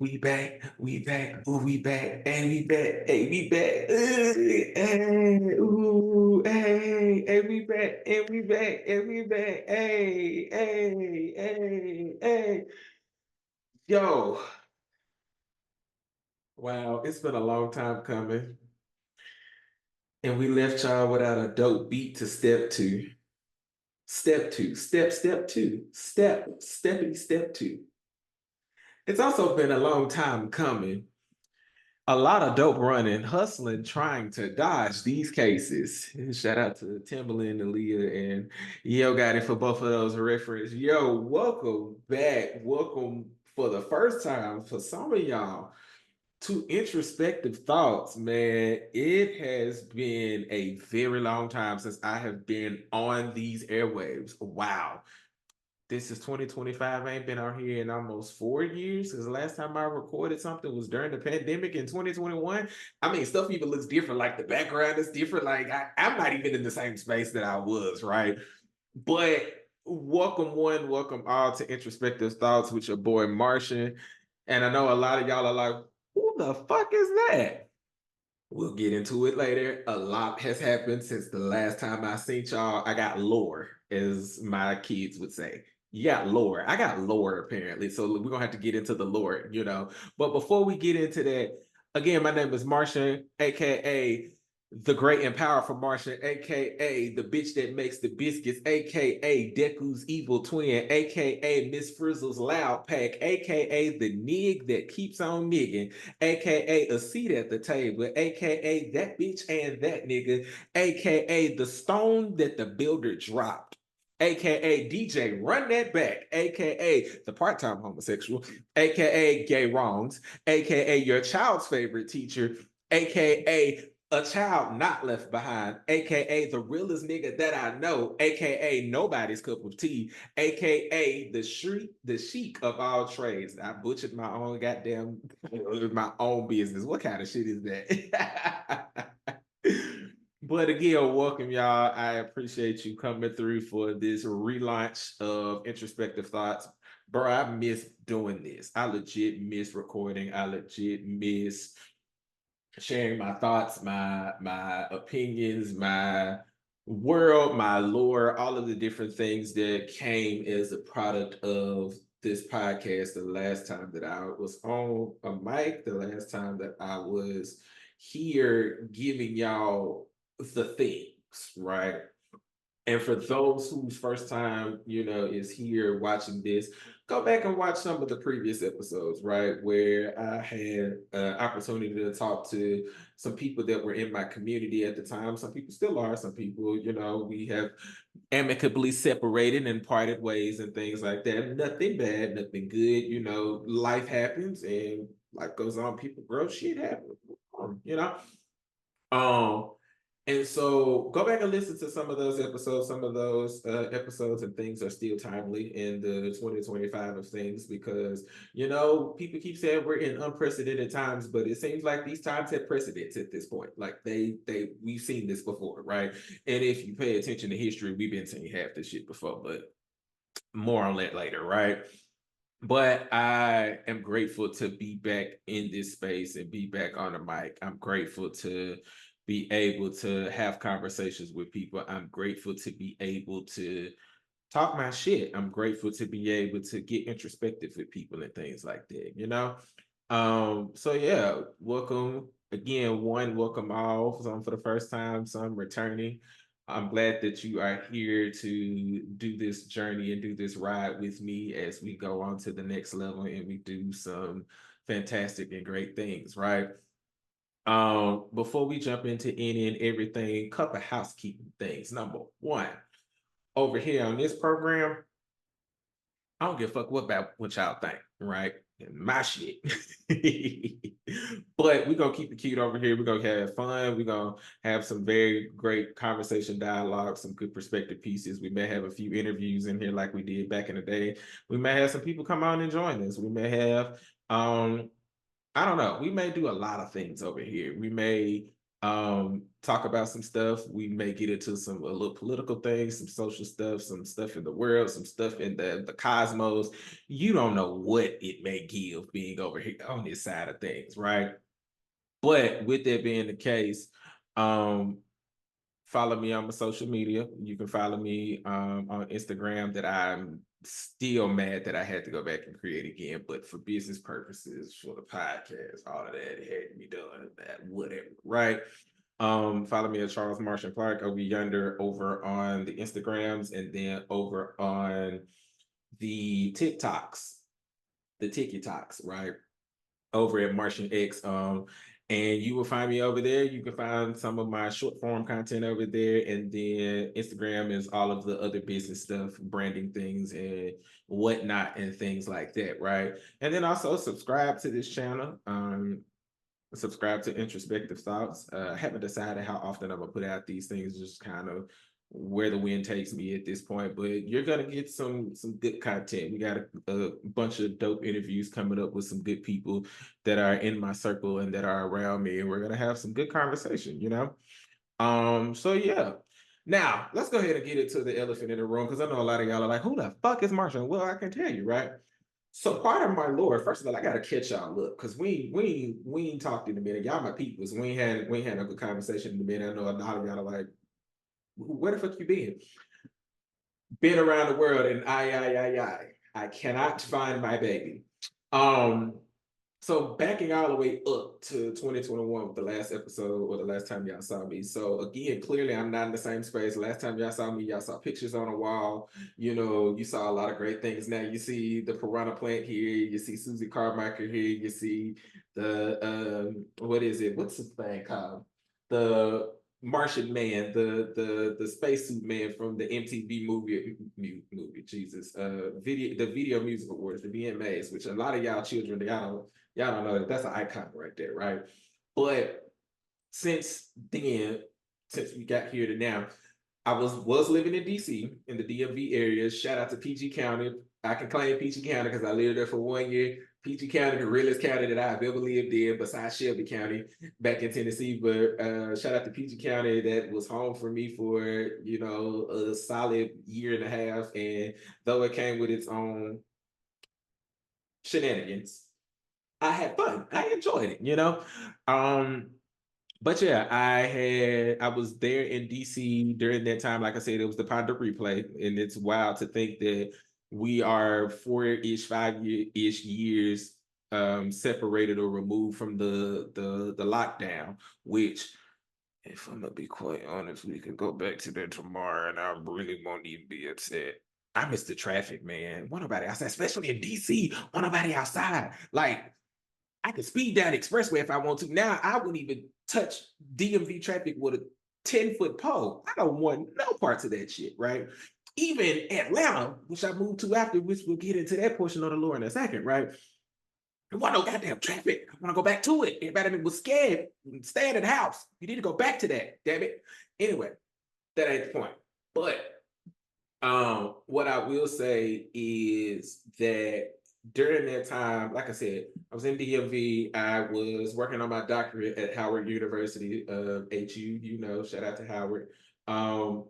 ooh, we back, and we back, hey, we back, hey, ooh, hey, we back, and we back, and we back, hey. Yo, wow, it's been a long time coming, and we left y'all without a dope beat to step to. Step two, step two, steppity step two. It's also been a long time coming. A lot of dope running, hustling, trying to dodge these cases. Shout out to Timberland, Aaliyah, and Yo got it for both of those references. Yo, welcome back. Welcome for the first time for some of y'all to Introspective Thoughts, man. It has been a very long time since I have been on these airwaves. Wow. This is 2025. I ain't been out here in almost 4 years because the last time I recorded something was during the pandemic in 2021. I mean, stuff even looks different. Like the background is different. Like I'm not even in the same space that I was, right? But welcome one, welcome all to Introspective Thoughts with your boy Martian. And I know a lot of y'all are like, who the fuck is that? We'll get into it later. A lot has happened since the last time I seen y'all. I got lore, as my kids would say. You got lore. I got lore, apparently. So we're going to have to get into the lore. But before we get into that, again, my name is Martian, AKA the great and powerful Martian, aka the bitch that makes the biscuits, aka Deku's evil twin, aka Miss Frizzle's loud pack, aka the nig that keeps on nigging, aka a seat at the table, aka that bitch and that nigga, aka the stone that the builder dropped. AKA DJ Run That Back, AKA the part time homosexual, AKA Gay Wrongs, AKA your child's favorite teacher, AKA a child not left behind, aka the realest nigga that I know, aka nobody's cup of tea, aka the chic of all trades. I butchered my own goddamn my own business. What kind of shit is that? But again, welcome y'all. I appreciate you coming through for this relaunch of Introspective Thoughts. Bro, I miss doing this. I legit miss recording. I legit miss sharing my thoughts, my opinions, my world, my lore, all of the different things that came as a product of this podcast. The last time that I was on a mic, the last time that I was here giving y'all the things, right? And for those whose first time, is here watching this, go back and watch some of the previous episodes, right? Where I had an opportunity to talk to some people that were in my community at the time. Some people still are. Some people, we have amicably separated and parted ways and things like that. Nothing bad, nothing good. Life happens and life goes on. People grow, shit happens, you know? Um, and so go back and listen to some of those episodes. Some of those episodes and things are still timely in the 2025 of things because, people keep saying we're in unprecedented times, but it seems like these times have precedents at this point. Like we've seen this before, right? And if you pay attention to history, we've been seeing half this shit before, but more on that later, right? But I am grateful to be back in this space and be back on the mic. I'm grateful to be able to have conversations with people. I'm grateful to be able to talk my shit. I'm grateful to be able to get introspective with people and things like that. So yeah, welcome again, welcome all. Some for the first time, some returning. I'm glad that you are here to do this journey and do this ride with me as we go on to the next level and we do some fantastic and great things, right? Before we jump into any and everything, couple housekeeping things. Number one, over here on this program, I don't give a fuck what y'all think, right? My shit. But we're gonna keep it cute over here. We're gonna have fun. We're gonna have some very great conversation dialogue, some good perspective pieces. We may have a few interviews in here like we did back in the day. We may have some people come on and join us. We may have I don't know. We may do a lot of things over here. We may talk about some stuff. We may get into a little political things, some social stuff, some stuff in the world, some stuff in the cosmos. You don't know what it may give being over here on this side of things, right? But with that being the case, um, follow me on my social media. You can follow me on Instagram that I'm still mad that I had to go back and create again, but for business purposes, for the podcast, all of that, it had to be done, that whatever, right? Follow me at Charles Martian Clark over yonder over on the Instagrams, and then over on the TikToks, the TikToks, right? Over at Martian X. And you will find me over there. You can find some of my short form content over there. And then Instagram is all of the other business stuff, branding things and whatnot, and things like that, right? And then also subscribe to this channel. Subscribe to Introspective Thoughts. I haven't decided how often I'm gonna put out these things, just kind of where the wind takes me at this point. But you're gonna get some good content. We got a bunch of dope interviews coming up with some good people that are in my circle and that are around me, and we're gonna have some good conversation, you know. So yeah. Now let's go ahead and get into the elephant in the room, because I know a lot of y'all are like, who the fuck is Martian? Well, I can tell you, right? So part of my lore, first of all, I gotta catch y'all up, because we ain't talked in a minute. Y'all my peoples. We ain't had a good conversation in a minute. I know a lot of y'all are like, where the fuck you been? Been around the world, and I cannot find my baby. Um, so backing all the way up to 2021 with the last episode, or the last time y'all saw me. So again, clearly I'm not in the same space. Last time y'all saw me, y'all saw pictures on a wall. You know, you saw a lot of great things. Now you see the piranha plant here. You see Susie Carmichael here. You see the what is it? What's the thing called? The Martian Man, the spacesuit man from the MTV movie, Jesus, the Video Music Awards, the VMAs, which a lot of y'all children, y'all don't know that that's an icon right there, right? But since then, since we got here to now, I was living in DC in the DMV area. Shout out to PG County. I can claim PG County because I lived there for 1 year. PG County, the realest county that I've ever lived in, besides Shelby County, back in Tennessee. But shout out to PG County, that was home for me for a solid year and a half. And though it came with its own shenanigans, I had fun. I enjoyed it, you know. But yeah, I was there in DC during that time. Like I said, it was the Ponder replay, and it's wild to think that we are 4-ish, 5-ish years separated or removed from the lockdown. Which, if I'm gonna be quite honest, we can go back to that tomorrow, and I really won't even be upset. I miss the traffic, man. Want nobody outside, especially in DC. Want nobody outside, like. I could speed down the expressway if I want to. Now I wouldn't even touch DMV traffic with a 10-foot pole. I don't want no parts of that shit, right? Even Atlanta, which I moved to after, which we'll get into that portion of the lore in a second, right? I want no goddamn traffic. I want to go back to it. Everybody was scared, staying in the house. You need to go back to that, damn it. Anyway, that ain't the point. But what I will say is that during that time, like I said, I was in DMV. I was working on my doctorate at Howard University of HU. Shout out to Howard. Um,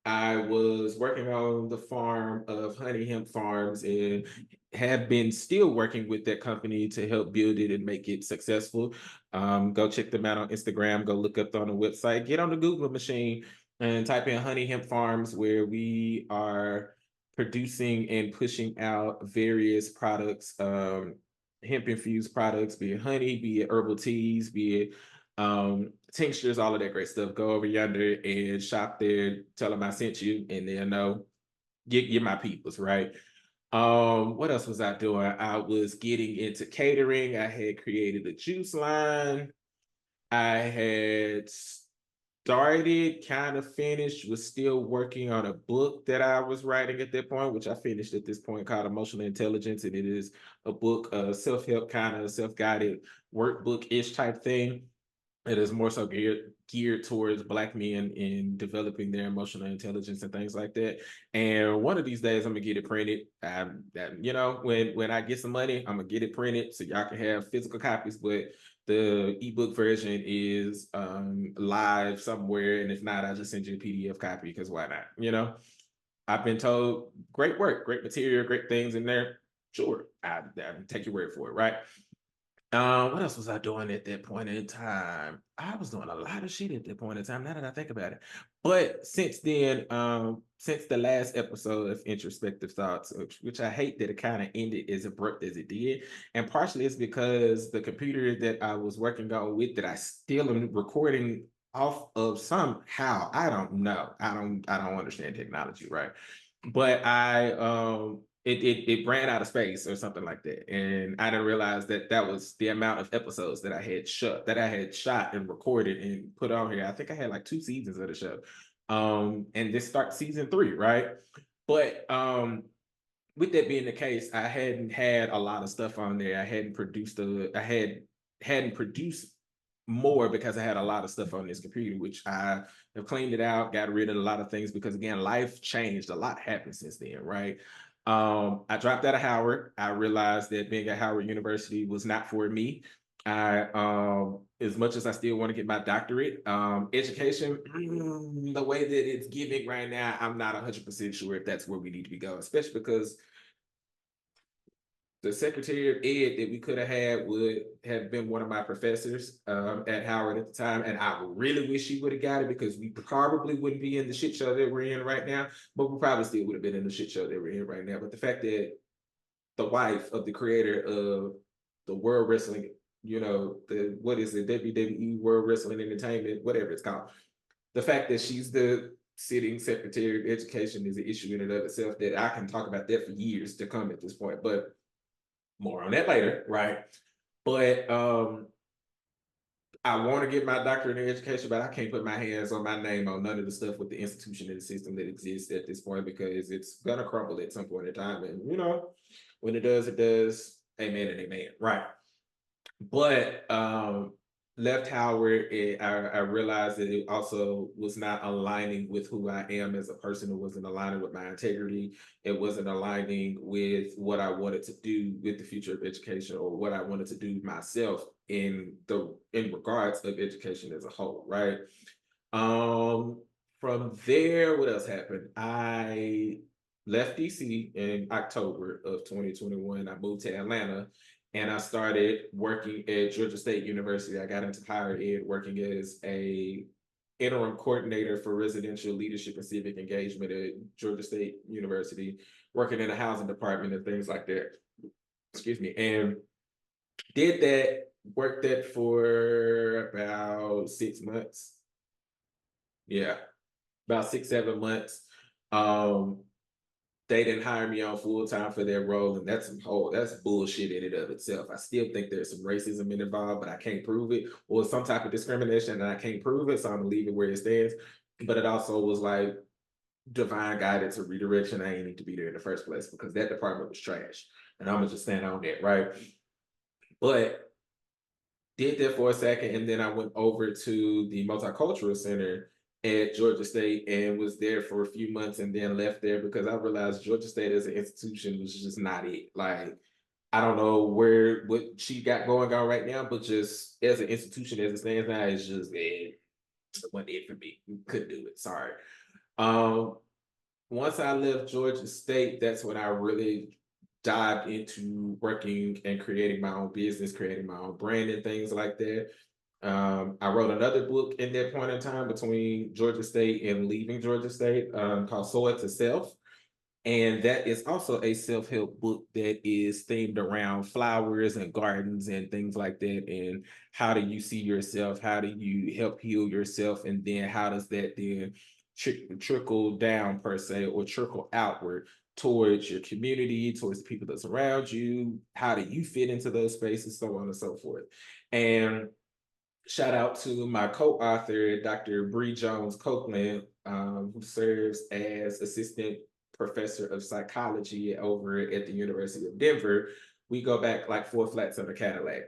I was working on the farm of Honey Hemp Farms, and have been still working with that company to help build it and make it successful. Go check them out on Instagram. Go look up on the website. Get on the Google machine and type in Honey Hemp Farms, where we are producing and pushing out various products, hemp infused products, be it honey, be it herbal teas, be it tinctures, all of that great stuff. Go over yonder and shop there, tell them I sent you, and they'll know you're my peoples, right? What else was I doing? I was getting into catering. I had created a juice line. I had started, kind of finished, was still working on a book that I was writing at that point, which I finished at this point, called Emotional Intelligence. And it is a book, self-help, kind of self-guided workbook-ish type thing. It is more so geared towards Black men in developing their emotional intelligence and things like that. And one of these days, I'm gonna get it printed. When I get some money, I'm gonna get it printed so y'all can have physical copies. But The ebook version is live somewhere, and if not, I'll just send you a PDF copy because why not? You know, I've been told great work, great material, great things in there. Sure, I take your word for it, right? What else was I doing at that point in time? I was doing a lot of shit at that point in time, now that I think about it. But since then, since the last episode of Introspective Thoughts, which I hate that it kind of ended as abrupt as it did, and partially it's because the computer that I was working on with that I still am recording off of somehow. I don't know. I don't understand technology, right? But it ran out of space or something like that, and I didn't realize that that was the amount of episodes that I had shot and recorded and put on here. I think I had like 2 seasons of the show, and this starts season 3, right? But with that being the case, I hadn't had a lot of stuff on there. I hadn't produced more because I had a lot of stuff on this computer, which I have cleaned it out, got rid of a lot of things because again, life changed. A lot happened since then, right? I dropped out of Howard. I realized that being at Howard University was not for me. As much as I still want to get my doctorate, education, the way that it's giving right now, I'm not 100% sure if that's where we need to be going, especially because the Secretary of Ed that we could have had would have been one of my professors at Howard at the time. And I really wish she would have got it because we probably wouldn't be in the shit show that we're in right now, but we probably still would have been in the shit show that we're in right now. But the fact that the wife of the creator of the World Wrestling, what is it, WWE World Wrestling Entertainment, whatever it's called, the fact that she's the sitting Secretary of Education is an issue in and of itself that I can talk about that for years to come at this point. But more on that later, right? But I want to get my doctorate in education, but I can't put my hands on my name on none of the stuff with the institution and the system that exists at this point because it's gonna crumble at some point in time. And when it does, it does. Amen and amen. Right. But left Howard, I realized that it also was not aligning with who I am as a person. It wasn't aligning with my integrity. It wasn't aligning with what I wanted to do with the future of education or what I wanted to do myself in regards of education as a whole, right? Um, from there, what else happened? I left DC in October of 2021. I moved to Atlanta and I started working at Georgia State University. I got into higher ed working as a interim coordinator for residential leadership and civic engagement at Georgia State University, working in the housing department and things like that. Excuse me. And did that, worked that for about 6 months. Yeah, about 6, 7 months. Um, they didn't hire me on full time for their role, and that's bullshit in and of itself. I still think there's some racism involved, but I can't prove it, or some type of discrimination, and I can't prove it, so I'm gonna leave it where it stands. But it also was like divine guidance or redirection. I ain't need to be there in the first place because that department was trash, and I'm gonna just stand on that, right? But did that for a second, and then I went over to the Multicultural Center at Georgia State and was there for a few months and then left there because I realized Georgia State as an institution was just not it. Like, I don't know what she got going on right now, but just as an institution as it stands now, it's just it wasn't it for me. Couldn't do it. Sorry. Um, Once I left Georgia State, that's when I really dived into working and creating my own business, creating my own brand and things like that. I wrote another book in that point in time between Georgia State and leaving Georgia State called Soil to Self. And that is also a self-help book that is themed around flowers and gardens and things like that. And how do you see yourself? How do you help heal yourself? And then how does that then trickle down per se or trickle outward towards your community, towards the people that surround you? How do you fit into those spaces? So on and so forth. And shout out to my co-author, Dr. Bree Jones Copeland, who serves as assistant professor of psychology over at the University of Denver. We go back like four flats on a Cadillac.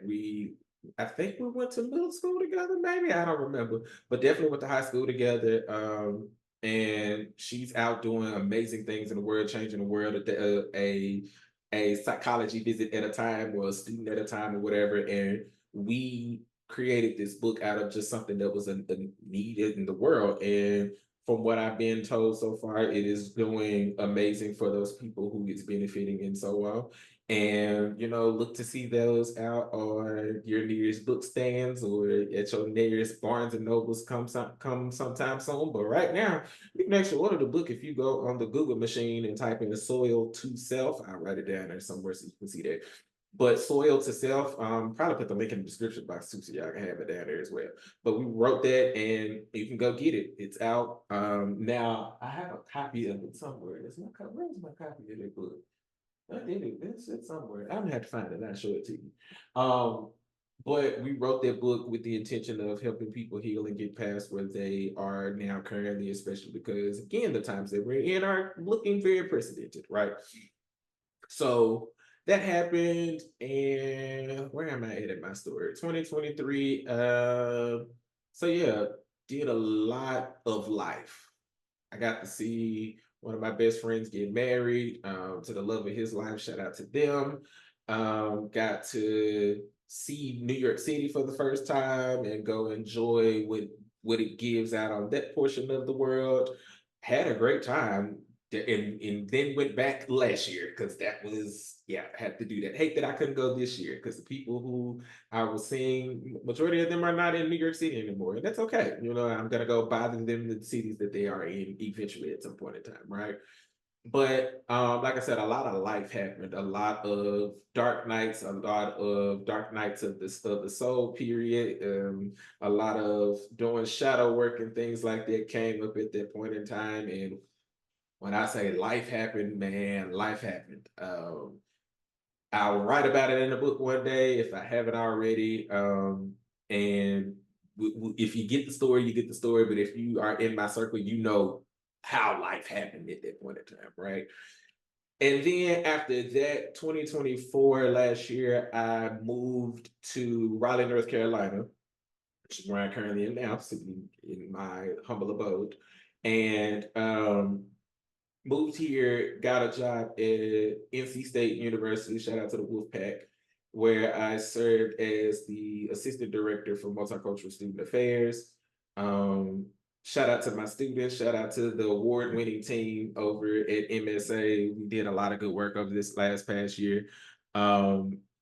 I think we went to middle school together, maybe I don't remember, but definitely went to high school together. And she's out doing amazing things in the world, changing the world. A psychology visit at a time or a student at a time or whatever. And we created this book out of just something that was a need in the world. And from what I've been told so far, it is doing amazing for those people who it's benefiting and so on. And look to see those out on your nearest book stands or at your nearest Barnes and Nobles come sometime soon. But right now, you can actually order the book if you go on the Google machine and type in the Soil to Self. I'll write it down there somewhere so you can see that. But Soil to Self, probably put the link in the description box too, so y'all can have it down there as well. But we wrote that, and you can go get it. It's out. Now I have a copy of it somewhere. Where's my copy of that book? I did it. It's somewhere. I'm gonna have to find it and I'll show it to you. But we wrote that book with the intention of helping people heal and get past where they are now currently, especially because again, the times that we're in are looking very unprecedented, right? So that happened, and where am I at in my story? 2023. So yeah, did a lot of life. I got to see one of my best friends get married to the love of his life. Shout out to them. Got to see New York City for the first time and go enjoy what it gives out on that portion of the world. Had a great time. And then went back last year because that was, yeah, I had to do that. Hate that I couldn't go this year because the people who I was seeing, majority of them are not in New York City anymore. And that's okay. I'm going to go bother them in the cities that they are in eventually at some point in time, right? But like I said, a lot of life happened, a lot of dark nights, a lot of dark nights of the soul period, a lot of doing shadow work and things like that came up at that point in time. And when I say life happened, man, life happened. I'll write about it in the book one day if I haven't already. And if you get the story, you get the story. But if you are in my circle, you know how life happened at that point in time, right? And then after that, 2024, last year, I moved to Raleigh, North Carolina, which is where I currently am now, sitting in my humble abode. And moved here, got a job at NC State University, shout out to the Wolfpack, where I served as the assistant director for multicultural student affairs. Um, Shout out to my students, shout out to the award-winning team over at MSA. We did a lot of good work over this past year.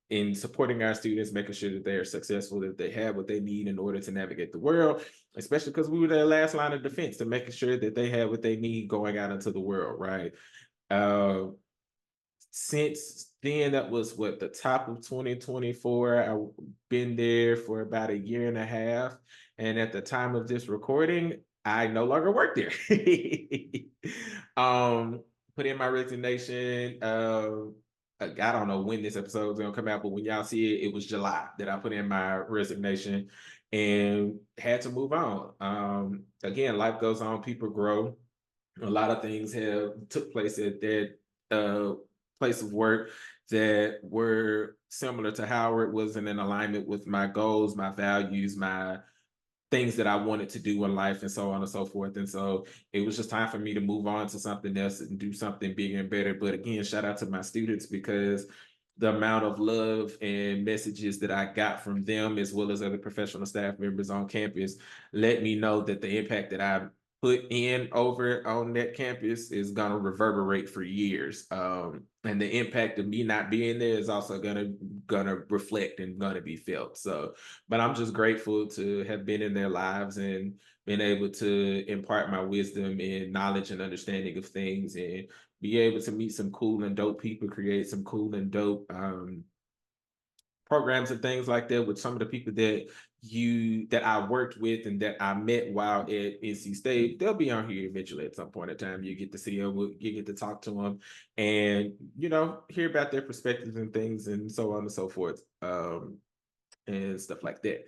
In supporting our students, making sure that they are successful, that they have what they need in order to navigate the world, especially because we were their last line of defense to making sure that they have what they need going out into the world, right? Uh, since then, that was what, the top of 2024. I've been there for about a year and a half. And at the time of this recording, I no longer work there. um, Put in my resignation. I don't know when this episode is gonna come out, but when y'all see it, it was July that I put in my resignation and had to move on. Again, life goes on, people grow. A lot of things have took place at that place of work that were similar to Howard, wasn't in alignment with my goals, my values, my things that I wanted to do in life and so on and so forth. And so it was just time for me to move on to something else and do something bigger and better. But again, shout out to my students because the amount of love and messages that I got from them, as well as other professional staff members on campus, let me know that the impact that I put in over on that campus is going to reverberate for years. And the impact of me not being there is also gonna reflect and gonna be felt. So, but I'm just grateful to have been in their lives and been able to impart my wisdom and knowledge and understanding of things and be able to meet some cool and dope people, create some cool and dope programs and things like that with some of the people that I worked with and that I met while at NC State. They'll be on here eventually at some point in time. You get to see them, you get to talk to them, and hear about their perspectives and things, and so on and so forth, and stuff like that.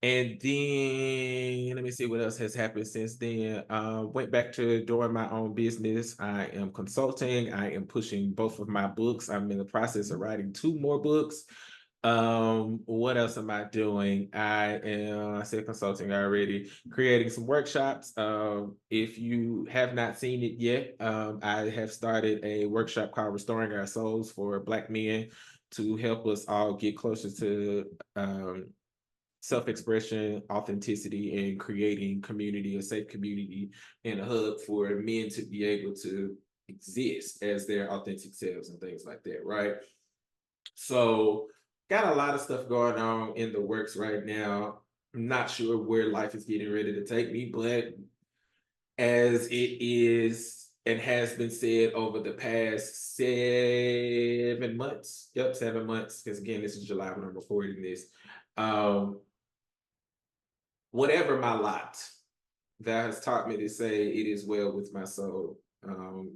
And then let me see what else has happened since then. Went back to doing my own business. I am consulting. I am pushing both of my books. I'm in the process of writing two more books. What else am I doing? I said consulting already, creating some workshops. If you have not seen it yet, I have started a workshop called Restoring Our Souls for Black men to help us all get closer to self-expression, authenticity, and creating community, a safe community, and a hub for men to be able to exist as their authentic selves and things like that, right? So, got a lot of stuff going on in the works right now. I'm not sure where life is getting ready to take me, but as it is and has been said over the past 7 months. Yep, 7 months. Because again, this is July when I'm recording this. Um, Whatever my lot, that has taught me to say it is well with my soul.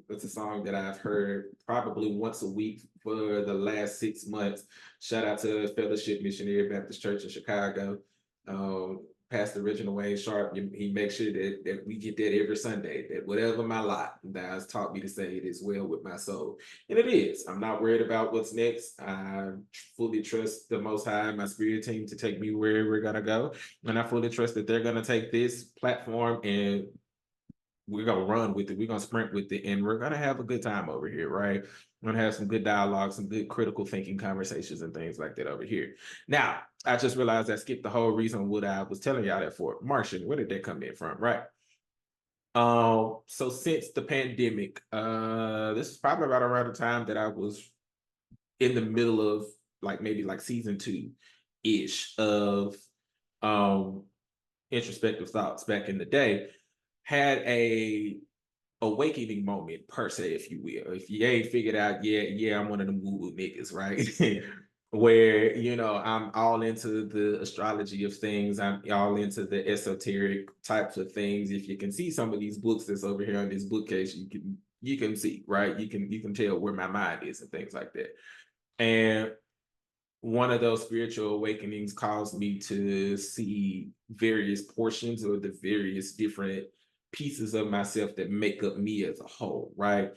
It's a song that I've heard probably once a week for the last 6 months. Shout out to Fellowship Missionary Baptist Church in Chicago. Pastor Reginald Wayne Sharp, he makes sure that we get that every Sunday, that whatever my lot, that has taught me to say it is well with my soul. And it is. I'm not worried about what's next. I fully trust the Most High, my spirit team, to take me where we're going to go. And I fully trust that they're going to take this platform and we're going to run with it. We're going to sprint with it. And we're going to have a good time over here, right? We're going to have some good dialogue, some good critical thinking conversations and things like that over here. Now, I just realized I skipped the whole reason what I was telling y'all that for. Martian, where did that come in from, right? So since the pandemic, this is probably right around the time that I was in the middle of like maybe like season 2-ish of introspective thoughts back in the day, had a awakening moment per se, if you will. If you ain't figured out yet, yeah, I'm one of them woo-woo niggas, right? Where, I'm all into the astrology of things. I'm all into the esoteric types of things. If you can see some of these books that's over here on this bookcase, you can see, right? You can tell where my mind is and things like that. And one of those spiritual awakenings caused me to see various portions or the various different pieces of myself that make up me as a whole, right?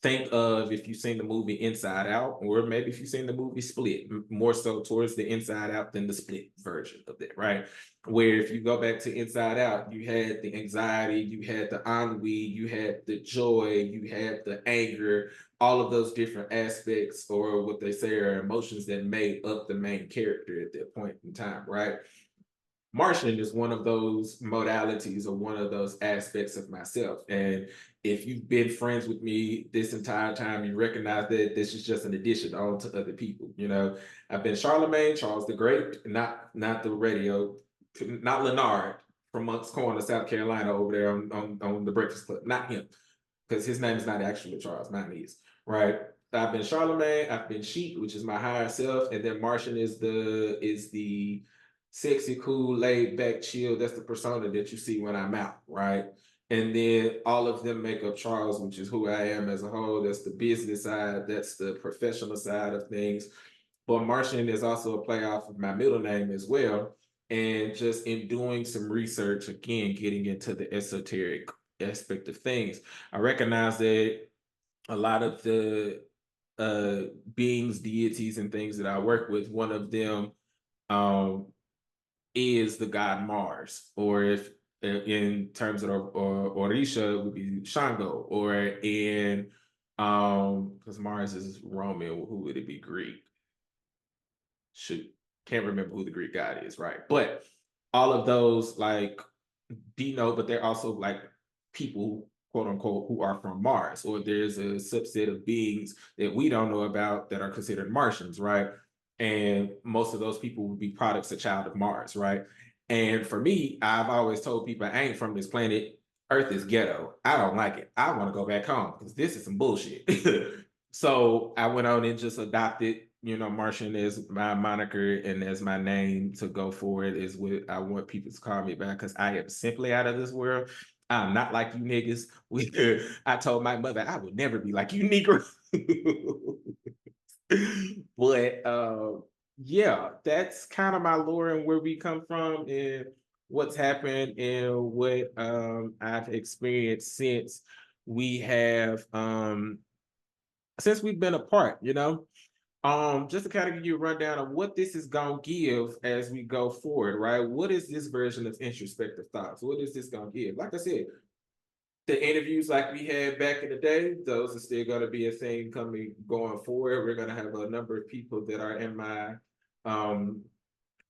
Think of if you've seen the movie Inside Out, or maybe if you've seen the movie Split, more so towards the Inside Out than the Split version of that, right? Where if you go back to Inside Out, you had the anxiety, you had the ennui, you had the joy, you had the anger, all of those different aspects, or what they say are emotions that made up the main character at that point in time, right? Martian is one of those modalities or one of those aspects of myself. And if you've been friends with me this entire time, you recognize that this is just an addition on to other people. I've been Charlemagne, Charles the Great, not the radio, not Leonard from Moncks Corner, South Carolina, over there on the Breakfast Club. Not him, because his name is not actually Charles, mine is, right? I've been Charlemagne, I've been Sheep, which is my higher self, and then Martian is the sexy, cool, laid back, chill. That's the persona that you see when I'm out, right? And then all of them make up Charles, which is who I am as a whole. That's the business side, that's the professional side of things. But Martian is also a play off of my middle name as well. And just in doing some research, again, getting into the esoteric aspect of things, I recognize that a lot of the beings, deities, and things that I work with, one of them um, is the god Mars, or if in terms of Orisha, it would be Shango, or in because Mars is Roman, who would it be? Greek? Shoot, can't remember who the Greek god is, right? But all of those like denote, but they're also like people, quote unquote, who are from Mars, or there's a subset of beings that we don't know about that are considered Martians, right? And most of those people would be products, a child of Mars, right? And for me, I've always told people I ain't from this planet. Earth is ghetto. I don't like it. I want to go back home because this is some bullshit. So I went on and just adopted, Martian as my moniker and as my name to go forward is what I want people to call me back because I am simply out of this world. I'm not like you niggas. I told my mother I would never be like you Negro. But yeah, that's kind of my lore and where we come from and what's happened and what I've experienced we have since we've been apart, just to kind of give you a rundown of what this is gonna give as we go forward, right? What is this version of introspective thoughts? What is this gonna give? Like I said, the interviews like we had back in the day, those are still gonna be a thing coming going forward. We're gonna have a number of people that are in my um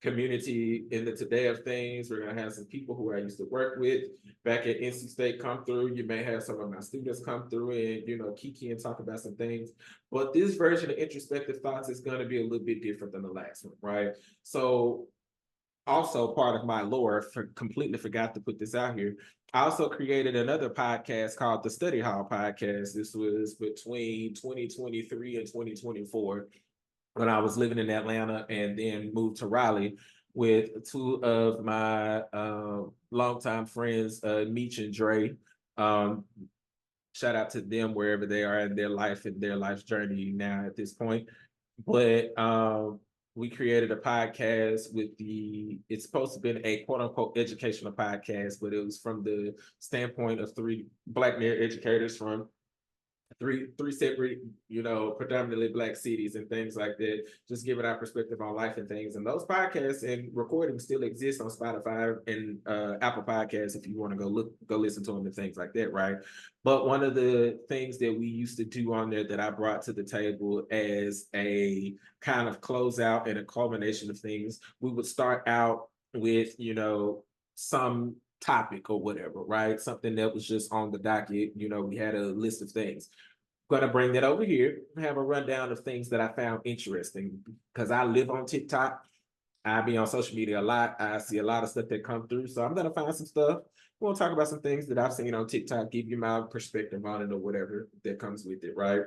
community in the today of things. We're going to have some people who I used to work with back at NC State come through. You may have some of my students come through and, kiki and talk about some things. But this version of Introspective Thoughts is going to be a little bit different than the last one, right? So also part of my lore, completely forgot to put this out here. I also created another podcast called the Study Hall Podcast. This was between 2023 and 2024 when I was living in Atlanta and then moved to Raleigh with two of my longtime friends, Meech and Dre. Um, Shout out to them wherever they are in their life and their life's journey now at this point. But we created a podcast with it's supposed to be a quote unquote educational podcast, but it was from the standpoint of three Black male educators from three separate, predominantly Black cities and things like that, just giving our perspective on life and things. And those podcasts and recordings still exist on Spotify and Apple Podcasts if you want to go listen to them and things like that, right? But one of the things that we used to do on there that I brought to the table as a kind of closeout and a culmination of things, we would start out with, some topic or whatever, right? Something that was just on the docket. We had a list of things. Going to bring that over here, have a rundown of things that I found interesting because I live on TikTok. I be on social media a lot. I see a lot of stuff that come through. So I'm going to find some stuff. We'll talk about some things that I've seen on TikTok, give you my perspective on it or whatever that comes with it, right?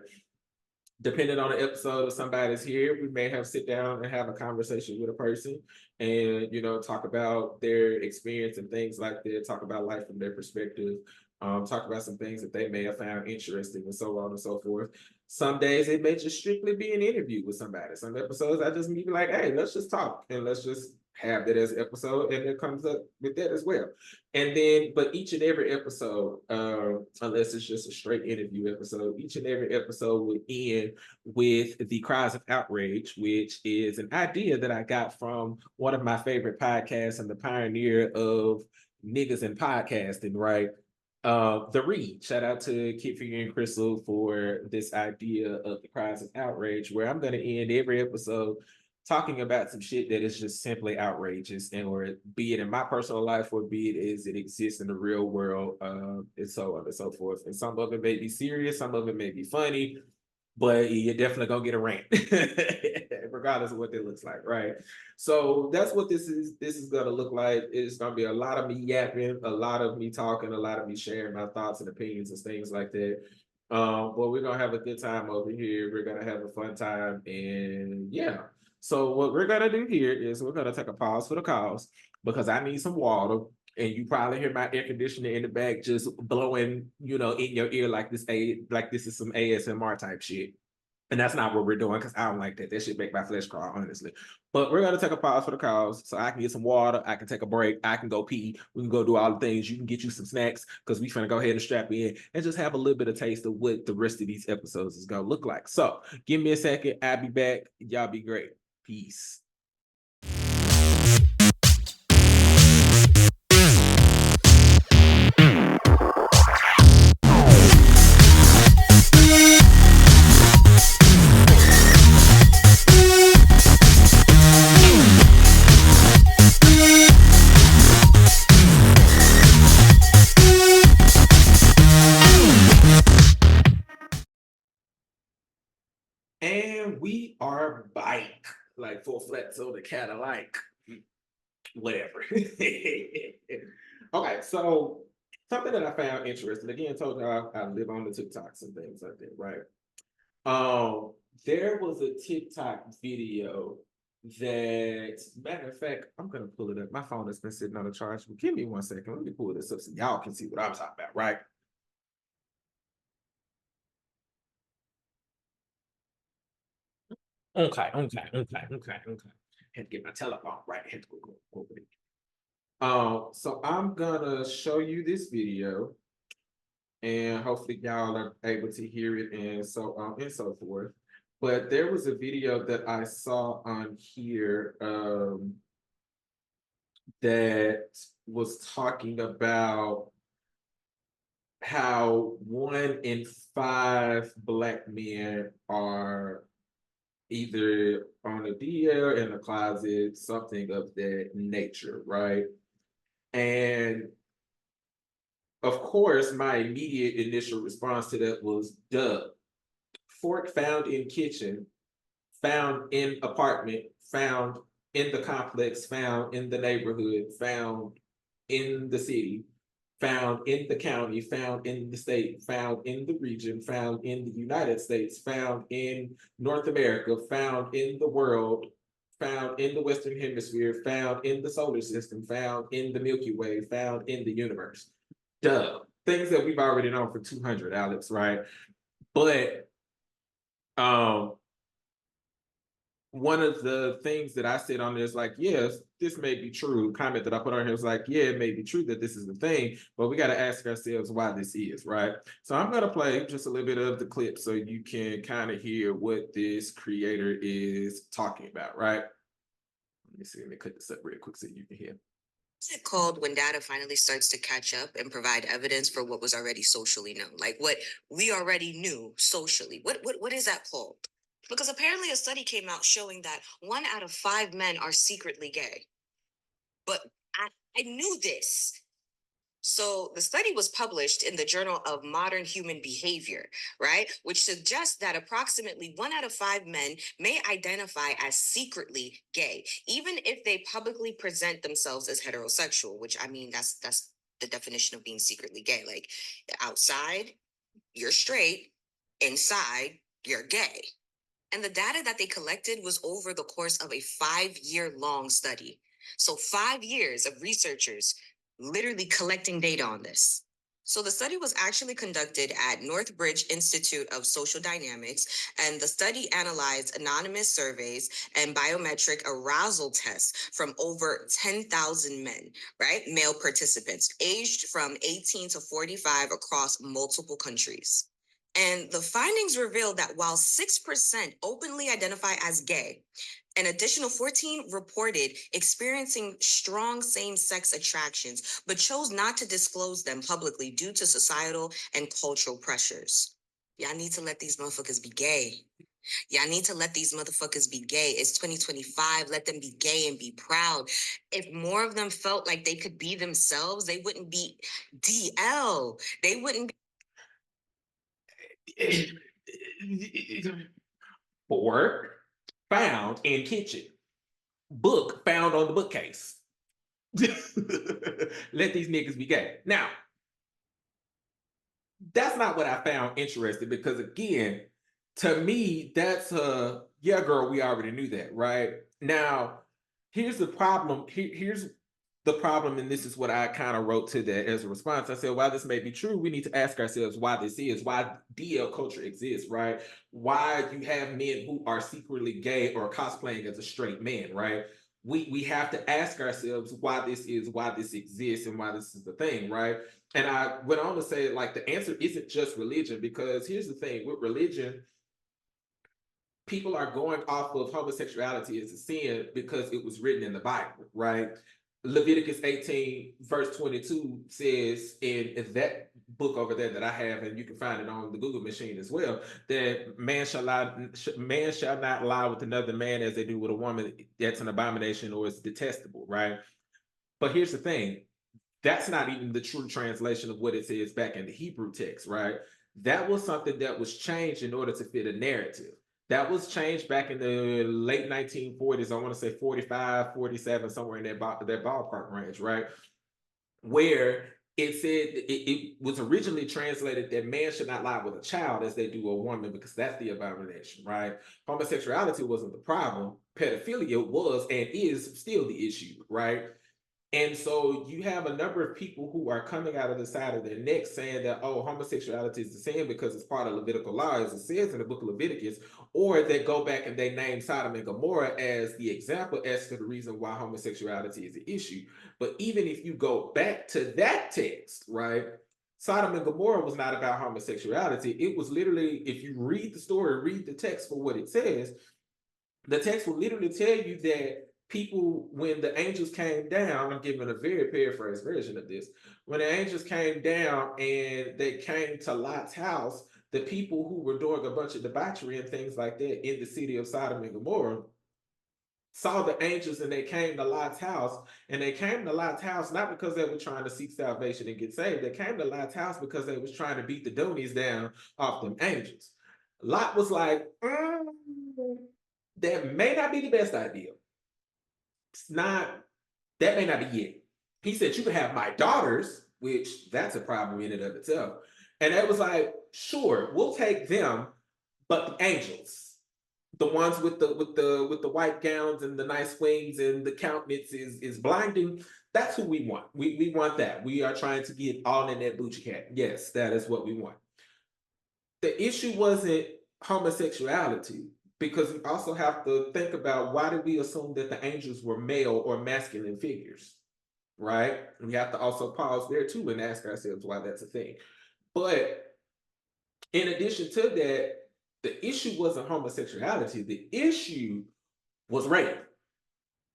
Depending on the episode, if somebody's here, we may have sit down and have a conversation with a person and, talk about their experience and things like that, talk about life from their perspective, talk about some things that they may have found interesting and so on and so forth. Some days it may just strictly be an interview with somebody. Some episodes I just be like, hey, let's just talk and let's just have that as an episode, and it comes up with that as well. And then, but each and every episode, unless it's just a straight interview episode, each and every episode would end with the cries of outrage, which is an idea that I got from one of my favorite podcasts and the pioneer of niggas in podcasting, right? The Read. Shout out to Kid Figure and Crystal for this idea of the cries of outrage, where I'm going to end every episode talking about some shit that is just simply outrageous, and or be it in my personal life or be it as it exists in the real world, and so on and so forth. And some of it may be serious, some of it may be funny, but you're definitely gonna get a rant, regardless of what that looks like, right? So that's what this is. This is gonna look like. It's gonna be a lot of me yapping, a lot of me talking, a lot of me sharing my thoughts and opinions and things like that. But we're gonna have a good time over here. We're gonna have a fun time, and yeah. So what we're gonna do here is we're gonna take a pause for the cause because I need some water, and you probably hear my air conditioner in the back just blowing, in your ear like this is some ASMR type shit. And that's not what we're doing because I don't like that. That shit make my flesh crawl, honestly. But we're gonna take a pause for the cause so I can get some water. I can take a break. I can go pee. We can go do all the things. You can get you some snacks because we finna go ahead and strap in and just have a little bit of taste of what the rest of these episodes is gonna look like. So give me a second. I'll be back. Y'all be great. Peace. And we are back, like full flat on the Cadillac, whatever. Okay, so something that I found interesting. Again, told you I live on the TikToks and things like that, right? There was a TikTok video that, matter of fact, I'm gonna pull it up. My phone has been sitting on the charge. But give me 1 second. Let me pull this up so y'all can see what I'm talking about, right? Okay. Had to get my telephone right. Had to go over it. So I'm gonna show you this video, and hopefully y'all are able to hear it and so on and so forth. But there was a video that I saw on here that was talking about how 1 in 5 Black men are either on a DL, in a closet, something of that nature, right? And of course, my immediate initial response to that was, duh. Fork found in kitchen, found in apartment, found in the complex, found in the neighborhood, found in the city, found in the county, found in the state, found in the region, found in the United States, found in North America, found in the world, found in the Western Hemisphere, found in the solar system, found in the Milky Way, found in the universe. Duh. Things that we've already known for 200, Alex, right? But um, one of the things that I said on there is like, yes, this may be true. Comment that I put on here was like, yeah, it may be true that this is the thing, but we got to ask ourselves why this is, right? So I'm going to play just a little bit of the clip so you can kind of hear what this creator is talking about, right? Let me see. Let me click this up real quick so you can hear. What's it called when data finally starts to catch up and provide evidence for what was already socially known? Like what we already knew socially. What is that called? Because apparently a study came out showing that 1 out of 5 men are secretly gay. But I knew this. So the study was published in the Journal of Modern Human Behavior, right? Which suggests that approximately 1 out of 5 men may identify as secretly gay, even if they publicly present themselves as heterosexual, which I mean that's the definition of being secretly gay. Like outside, you're straight, inside, you're gay. And the data that they collected was over the course of a 5 year long study. So, 5 years of researchers literally collecting data on this. So, the study was actually conducted at Northbridge Institute of Social Dynamics, and the study analyzed anonymous surveys and biometric arousal tests from over 10,000 men, right? Male participants aged from 18 to 45 across multiple countries. And the findings revealed that while 6% openly identify as gay, an additional 14 reported experiencing strong same sex attractions, but chose not to disclose them publicly due to societal and cultural pressures. Y'all need to let these motherfuckers be gay. Y'all need to let these motherfuckers be gay. It's 2025. Let them be gay and be proud. If more of them felt like they could be themselves, they wouldn't be DL. They wouldn't be. Fork found in kitchen, book found on the bookcase. Let these niggas be gay. Now, that's not what I found interesting because again, to me, that's yeah, girl, we already knew that, right? Now, here's the problem. Here's the problem, and this is what I kind of wrote to that as a response. I said, while this may be true, we need to ask ourselves why this is, why DL culture exists, right? Why you have men who are secretly gay or cosplaying as a straight man, right? We have to ask ourselves why this is, why this exists, and why this is the thing, right? And I went on to say, like, the answer isn't just religion, because here's the thing with religion, people are going off of homosexuality as a sin because it was written in the Bible, right? Leviticus 18, verse 22 says in that book over there that I have, and you can find it on the Google machine as well, that man shall not lie with another man as they do with a woman. That's an abomination or is detestable, right? But here's the thing, that's not even the true translation of what it says back in the Hebrew text, right? That was something that was changed in order to fit a narrative. That was changed back in the late 1940s. I want to say 45, 47, somewhere in that ballpark range, right? Where it said it was originally translated that man should not lie with a child as they do a woman because that's the abomination, right? Homosexuality wasn't the problem. Pedophilia was and is still the issue, right? And so you have a number of people who are coming out of the side of their neck saying that, oh, homosexuality is the sin because it's part of Levitical law, as it says in the book of Leviticus, or they go back and they name Sodom and Gomorrah as the example as to the reason why homosexuality is an issue. But even if you go back to that text, right? Sodom and Gomorrah was not about homosexuality. It was literally, if you read the story, read the text for what it says, the text will literally tell you that people, when the angels came down, I'm giving a very paraphrased version of this. When the angels came down and they came to Lot's house, the people who were doing a bunch of debauchery and things like that in the city of Sodom and Gomorrah saw the angels and they came to Lot's house. And they came to Lot's house not because they were trying to seek salvation and get saved. They came to Lot's house because they was trying to beat the Doonies down off them angels. Lot was like, that may not be the best idea. It's not, that may not be it. He said, you can have my daughters, which that's a problem in and of itself. And it was like, sure, we'll take them, but the angels, the ones with the white gowns and the nice wings and the countenance is blinding. That's who we want. We want that. We are trying to get all in that booty cat. Yes, that is what we want. The issue wasn't homosexuality, because we also have to think about, why did we assume that the angels were male or masculine figures, right? We have to also pause there too and ask ourselves why that's a thing. But in addition to that, the issue wasn't homosexuality. The issue was rape,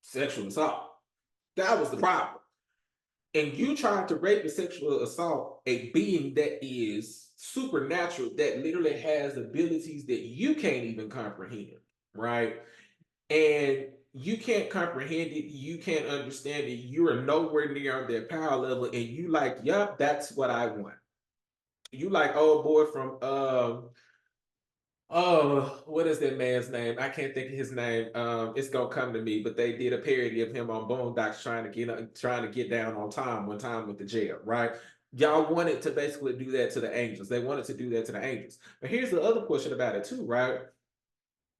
sexual assault. That was the problem. And you trying to rape and sexual assault a being that is supernatural, that literally has abilities that you can't even comprehend, right? And you can't comprehend it, you can't understand it, you are nowhere near on their power level, and you like, yup, that's what I want. You like old boy from oh, what is that man's name? I can't think of his name. It's gonna come to me, but they did a parody of him on Boondocks trying to get down on time one time with the jail, right? Y'all wanted to basically do that to the angels. They wanted to do that to the angels. But here's the other portion about it too, right?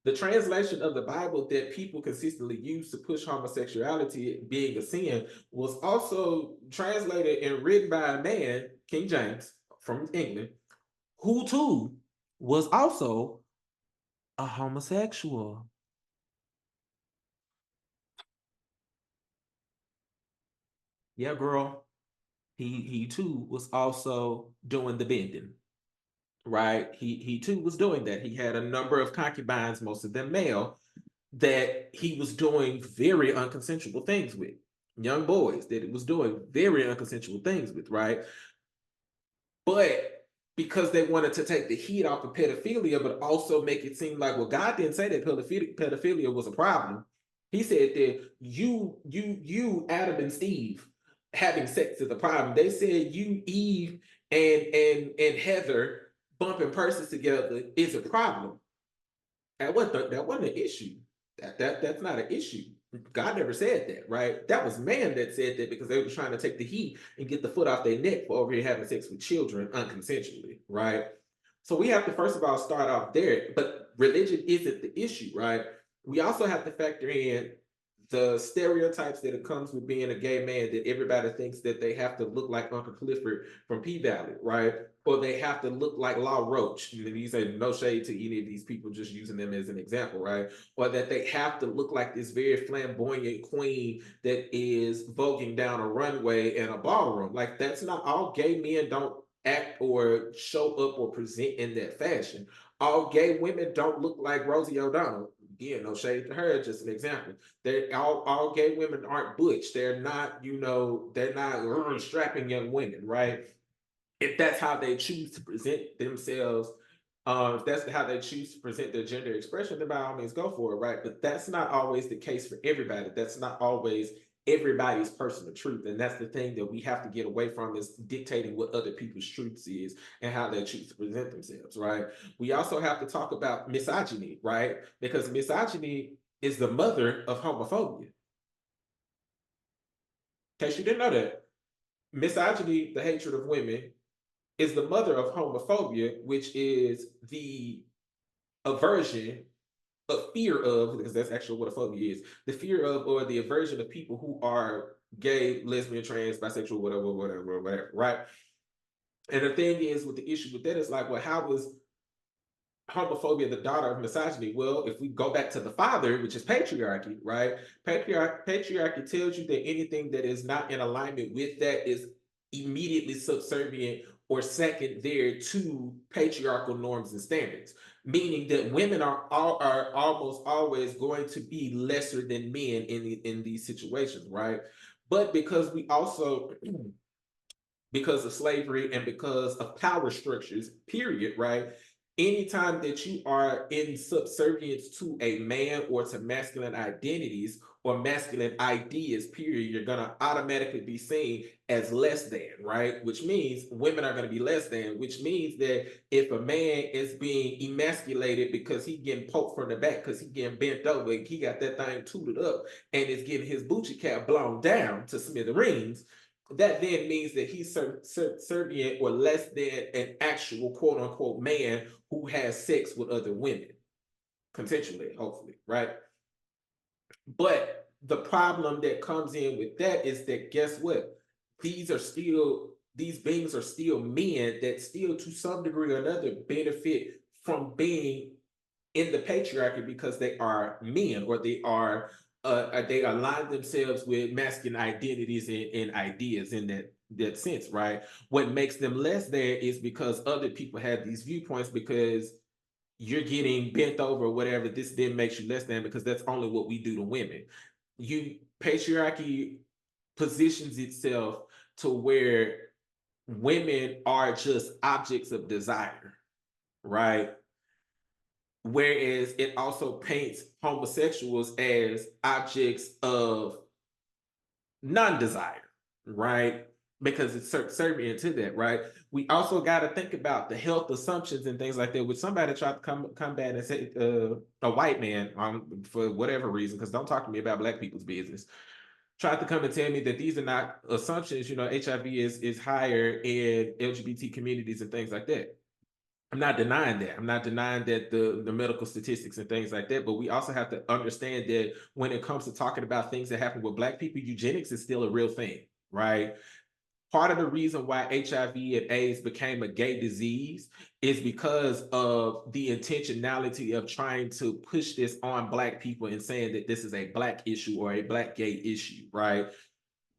The translation of the Bible that people consistently use to push homosexuality being a sin was also translated and written by a man, King James, from England, who too was also a homosexual. Yeah, girl. He too was also doing the bending, right? He too was doing that. He had a number of concubines, most of them male, that he was doing very unconsensual things with. Young boys that he was doing very unconsensual things with, right? But because they wanted to take the heat off of pedophilia, but also make it seem like, well, God didn't say that pedophilia was a problem. He said that Adam and Steve having sex is a problem. They said you, Eve, and Heather bumping purses together is a problem. That wasn't an issue. That's not an issue. God never said that, right? That was man that said that, because they were trying to take the heat and get the foot off their neck for over here having sex with children unconsensually, right? So we have to first of all start off there. But religion isn't the issue, right? We also have to factor in the stereotypes that it comes with being a gay man, that everybody thinks that they have to look like Uncle Clifford from P Valley, right? Or they have to look like Law Roach. And you say no shade to any of these people, just using them as an example, right? Or that they have to look like this very flamboyant queen that is voguing down a runway in a ballroom. Like, that's not all gay men don't act or show up or present in that fashion. All gay women don't look like Rosie O'Donnell. Again, no shade to her, just an example. They're all gay women aren't butch. They're not, they're not strapping young women, right? If that's how they choose to present themselves, if that's how they choose to present their gender expression, then by all means go for it, right? But that's not always the case for everybody. That's not always everybody's personal truth. And that's the thing that we have to get away from, is dictating what other people's truths is and how they choose to present themselves, right? We also have to talk about misogyny, right? Because misogyny is the mother of homophobia. In case you didn't know that, misogyny, the hatred of women, is the mother of homophobia, which is the aversion of fear of, because that's actually what a phobia is, the fear of or the aversion of people who are gay, lesbian, trans, bisexual, whatever, right? And the thing is, with the issue with that is like, well, how was homophobia the daughter of misogyny? Well, if we go back to the father, which is patriarchy, right? Patriarchy tells you that anything that is not in alignment with that is immediately subservient or second there to patriarchal norms and standards, meaning that women are almost always going to be lesser than men in these situations, right? But because we also because of slavery and because of power structures, period, right? anytime that you are in subservience to a man or to masculine identities or masculine ideas, period, you're going to automatically be seen as less than, right? Which means women are going to be less than, which means that if a man is being emasculated because he getting poked from the back, because he getting bent over, and he got that thing tooted up and is getting his Gucci cap blown down to smithereens, that then means that he's subservient or less than an actual quote unquote man who has sex with other women, consensually, hopefully, right? But the problem that comes in with that is that guess what? These beings are still men that still to some degree or another benefit from being in the patriarchy because they are men or they align themselves with masculine identities and ideas in that sense, right? What makes them less there is because other people have these viewpoints because you're getting bent over or whatever. This then makes you less than because that's only what we do to women. You patriarchy positions itself to where women are just objects of desire, right? Whereas it also paints homosexuals as objects of non-desire, right? Because it's subservient to that, right? We also got to think about the health assumptions and things like that. Which somebody tried to come back and say, a white man, for whatever reason, because don't talk to me about black people's business, tried to come and tell me that these are not assumptions. You know, HIV is higher in LGBT communities and things like that. I'm not denying that. I'm not denying that the medical statistics and things like that. But we also have to understand that when it comes to talking about things that happen with Black people, eugenics is still a real thing, right? Part of the reason why HIV and AIDS became a gay disease is because of the intentionality of trying to push this on Black people and saying that this is a Black issue or a Black gay issue, right?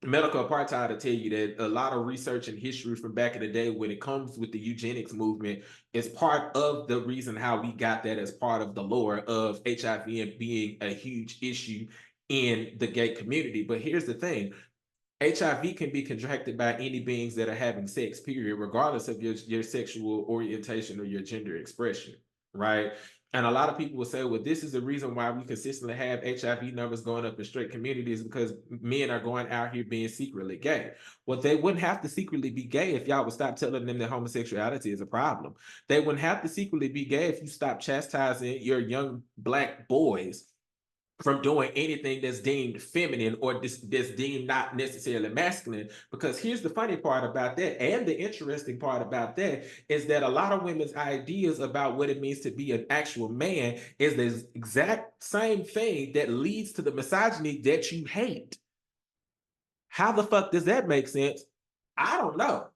Medical apartheid to tell you that a lot of research and history from back in the day when it comes with the eugenics movement is part of the reason how we got that as part of the lore of HIV and being a huge issue in the gay community. But here's the thing: HIV can be contracted by any beings that are having sex, period, regardless of your sexual orientation or your gender expression, right? And a lot of people will say, well, this is the reason why we consistently have HIV numbers going up in straight communities because men are going out here being secretly gay. Well, they wouldn't have to secretly be gay if y'all would stop telling them that homosexuality is a problem. They wouldn't have to secretly be gay if you stop chastising your young Black boys from doing anything that's deemed feminine or that's deemed not necessarily masculine. Because here's the funny part about that, and the interesting part about that, is that a lot of women's ideas about what it means to be an actual man is the exact same thing that leads to the misogyny that you hate. How the fuck does that make sense? I don't know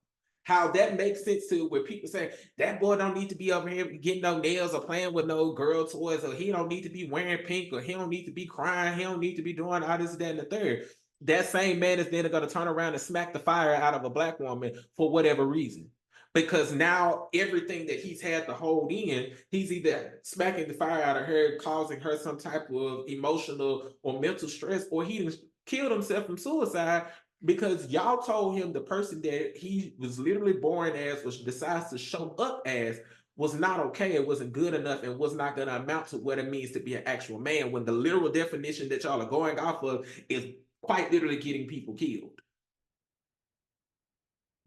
how that makes sense to where people say that boy don't need to be over here getting no nails or playing with no girl toys, or he don't need to be wearing pink, or he don't need to be crying, he don't need to be doing all this, that, and the third. That same man is then going to turn around and smack the fire out of a Black woman for whatever reason. Because now everything that he's had to hold in, he's either smacking the fire out of her, causing her some type of emotional or mental stress, or he killed himself from suicide because y'all told him the person that he was literally born as, which decides to show up as, was not okay, it wasn't good enough, and was not going to amount to what it means to be an actual man, when the literal definition that y'all are going off of is quite literally getting people killed.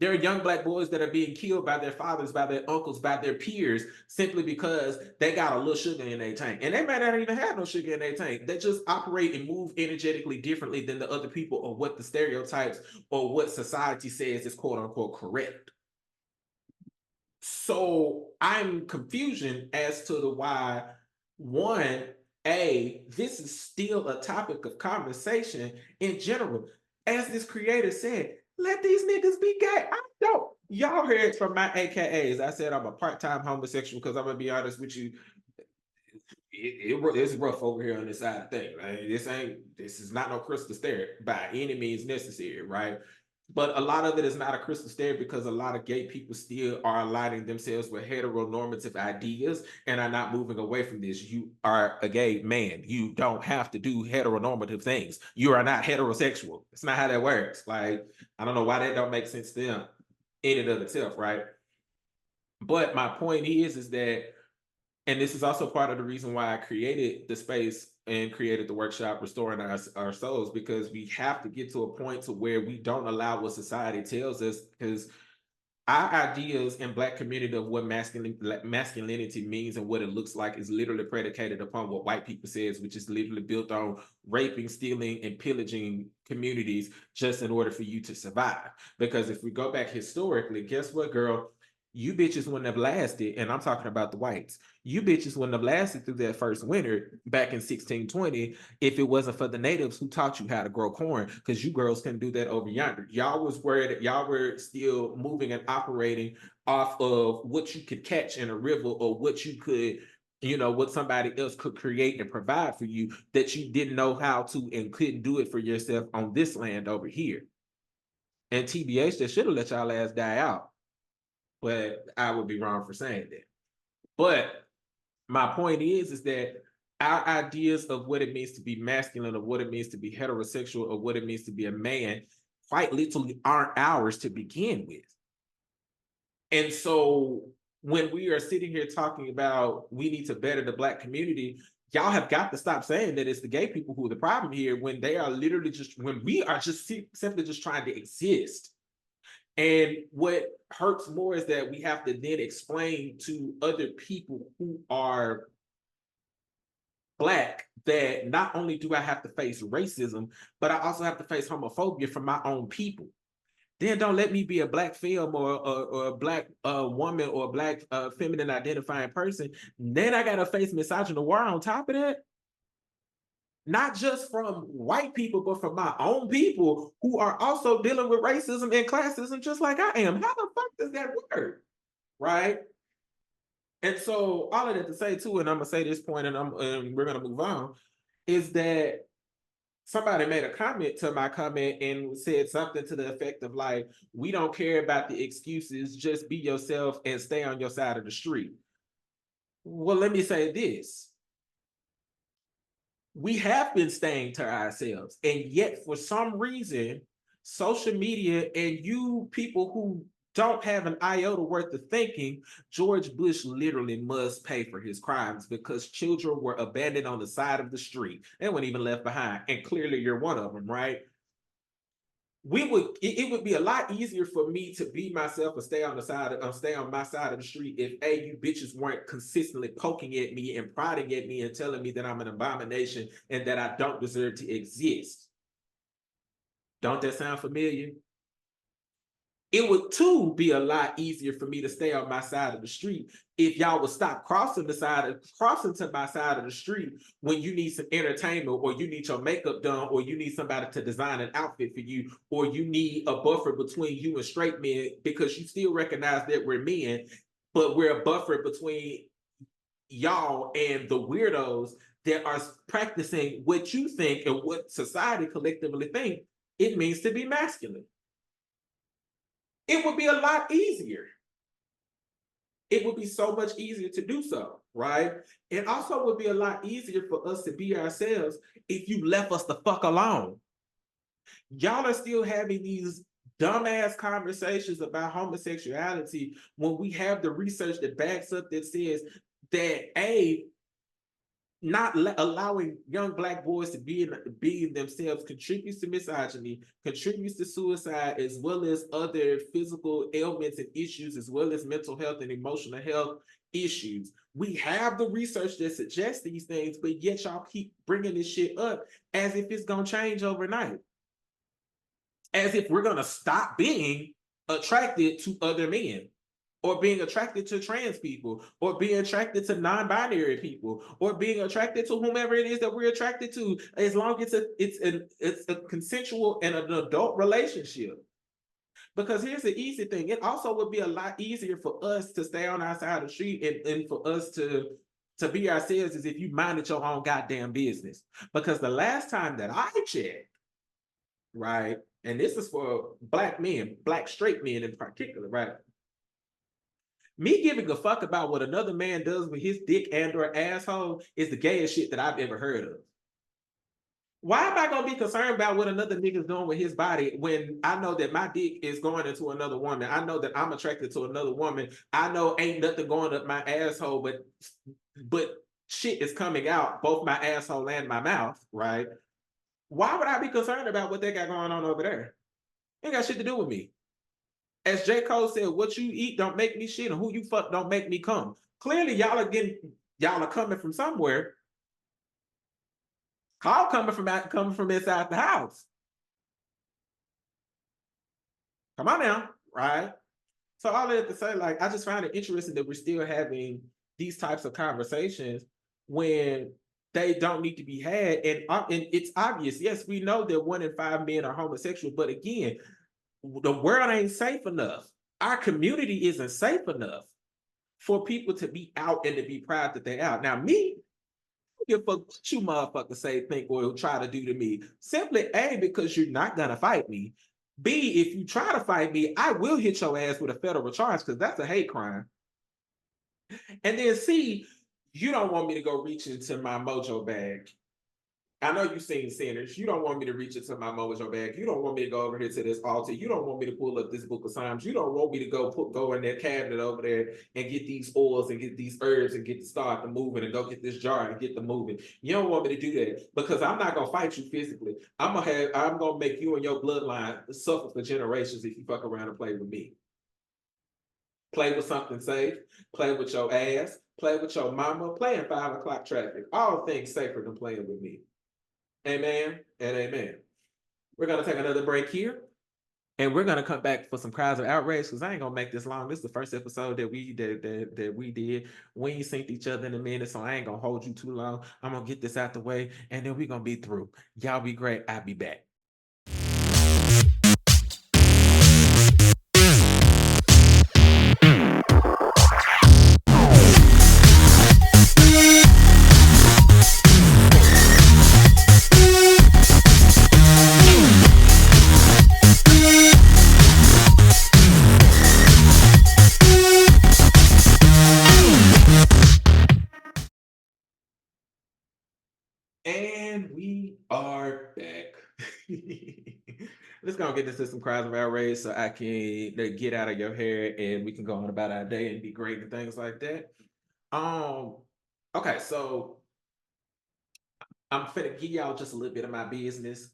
There are young Black boys that are being killed by their fathers, by their uncles, by their peers, simply because they got a little sugar in their tank. And they might not even have no sugar in their tank. They just operate and move energetically differently than the other people, or what the stereotypes or what society says is quote unquote correct. So I'm confusion as to the why, one, this is still a topic of conversation in general. As this creator said, let these niggas be gay. I don't. Y'all heard from my AKAs. I said I'm a part-time homosexual because I'm gonna be honest with you. It's rough over here on this side of thing. Right? This is not no crystal stair by any means necessary, right? But a lot of it is not a crystal stair because a lot of gay people still are aligning themselves with heteronormative ideas and are not moving away from this. You are a gay man. You don't have to do heteronormative things. You are not heterosexual. It's not how that works. Like, I don't know why that don't make sense to them in and of itself, right? But my point is that And this is also part of the reason why I created the space and created the workshop Restoring Our Souls, because we have to get to a point to where we don't allow what society tells us, because our ideas in Black community of what masculinity means and what it looks like is literally predicated upon what white people says, which is literally built on raping, stealing, and pillaging communities just in order for you to survive. Because if we go back historically, guess what, girl? You bitches wouldn't have lasted, and I'm talking about the whites. You bitches wouldn't have lasted through that first winter back in 1620 if it wasn't for the natives who taught you how to grow corn, because you girls can do that over yonder. Y'all was worried that y'all were still moving and operating off of what you could catch in a river, or what you could, what somebody else could create and provide for you, that you didn't know how to and couldn't do it for yourself on this land over here. And TBH, that should have let y'all ass die out. But I would be wrong for saying that. But my point is that our ideas of what it means to be masculine, of what it means to be heterosexual, of what it means to be a man, quite literally aren't ours to begin with. And so when we are sitting here talking about we need to better the Black community, y'all have got to stop saying that it's the gay people who are the problem here, when they are literally just, when we are just simply just trying to exist. And what hurts more is that we have to then explain to other people who are Black that not only do I have to face racism, but I also have to face homophobia from my own people. Then don't let me be a Black film, or a Black woman, or a Black feminine identifying person. Then I got to face misogynoir on top of that. Not just from white people, but from my own people who are also dealing with racism and classism just like I am. How the fuck does that work? Right? And so all of that to say too, and I'm gonna say this point, and we're gonna move on, is that somebody made a comment to my comment and said something to the effect of like, we don't care about the excuses, just be yourself and stay on your side of the street. Well, let me say this. We have been staying to ourselves, and yet for some reason, social media and you people who don't have an iota worth of thinking, George Bush literally must pay for his crimes, because children were abandoned on the side of the street. They weren't even left behind, and clearly you're one of them, right? It would be a lot easier for me to be myself and stay on my side of the street if you bitches weren't consistently poking at me and prodding at me and telling me that I'm an abomination and that I don't deserve to exist. Don't that sound familiar? It would too be a lot easier for me to stay on my side of the street if y'all would stop crossing to my side of the street when you need some entertainment, or you need your makeup done, or you need somebody to design an outfit for you, or you need a buffer between you and straight men, because you still recognize that we're men, but we're a buffer between y'all and the weirdos that are practicing what you think and what society collectively think it means to be masculine. It would be a lot easier. It would be so much easier to do so, right? It also would be a lot easier for us to be ourselves if you left us the fuck alone. Y'all are still having these dumbass conversations about homosexuality when we have the research that backs up, that says that not allowing young Black boys to be themselves contributes to misogyny, contributes to suicide, as well as other physical ailments and issues, as well as mental health and emotional health issues. We have the research that suggests these things, but yet y'all keep bringing this shit up as if it's gonna change overnight, as if we're gonna stop being attracted to other men, or being attracted to trans people, or being attracted to non-binary people, or being attracted to whomever it is that we're attracted to, as long as it's a consensual and an adult relationship. Because here's the easy thing: it also would be a lot easier for us to stay on our side of the street, and for us to be ourselves, as if you minded your own goddamn business. Because the last time that I checked, right, and this is for Black men, Black straight men in particular, right? Me giving a fuck about what another man does with his dick and or asshole is the gayest shit that I've ever heard of. Why am I gonna be concerned about what another nigga's doing with his body when I know that my dick is going into another woman? I know that I'm attracted to another woman. I know ain't nothing going up my asshole, but but shit is coming out both my asshole and my mouth, right? Why would I be concerned about what they got going on over there? Ain't got shit to do with me. As J. Cole said, what you eat don't make me shit, and who you fuck don't make me come. Clearly, y'all are coming from somewhere. Call coming from inside the house. Come on now, right? So all I have to say, like, I just find it interesting that we're still having these types of conversations when they don't need to be had. And it's obvious. Yes, we know that 1 in 5 men are homosexual, but again, the world ain't safe enough. Our community isn't safe enough for people to be out and to be proud that they're out. Now, me, give a fuck what you motherfuckers say, think, or try to do to me. Simply, A, because you're not gonna fight me. B, if you try to fight me, I will hit your ass with a federal charge because that's a hate crime. And then C, you don't want me to go reach into my mojo bag. I know you've seen Sinners. You don't want me to reach into my mojo bag. You don't want me to go over here to this altar. You don't want me to pull up this book of Psalms. You don't want me to go in that cabinet over there and get these oils and get these herbs and get to start the moving and go get this jar and get the moving. You don't want me to do that because I'm not gonna fight you physically. I'm gonna make you and your bloodline suffer for generations if you fuck around and play with me. Play with something safe, play with your ass, play with your mama, play in 5 o'clock traffic. All things safer than playing with me. Amen and amen. We're gonna take another break here, and we're gonna come back for some cries of outrage because I ain't gonna make this long. This is the first episode that we did. We ain't seen each other in a minute, so I ain't gonna hold you too long. I'm gonna get this out the way, and then we're gonna be through. Y'all be great. I'll be back. And we are back. Let's go and get this system cries of outrage so I can get out of your hair and we can go on about our day and be great and things like that. Um, okay, so I'm finna give y'all just a little bit of my business.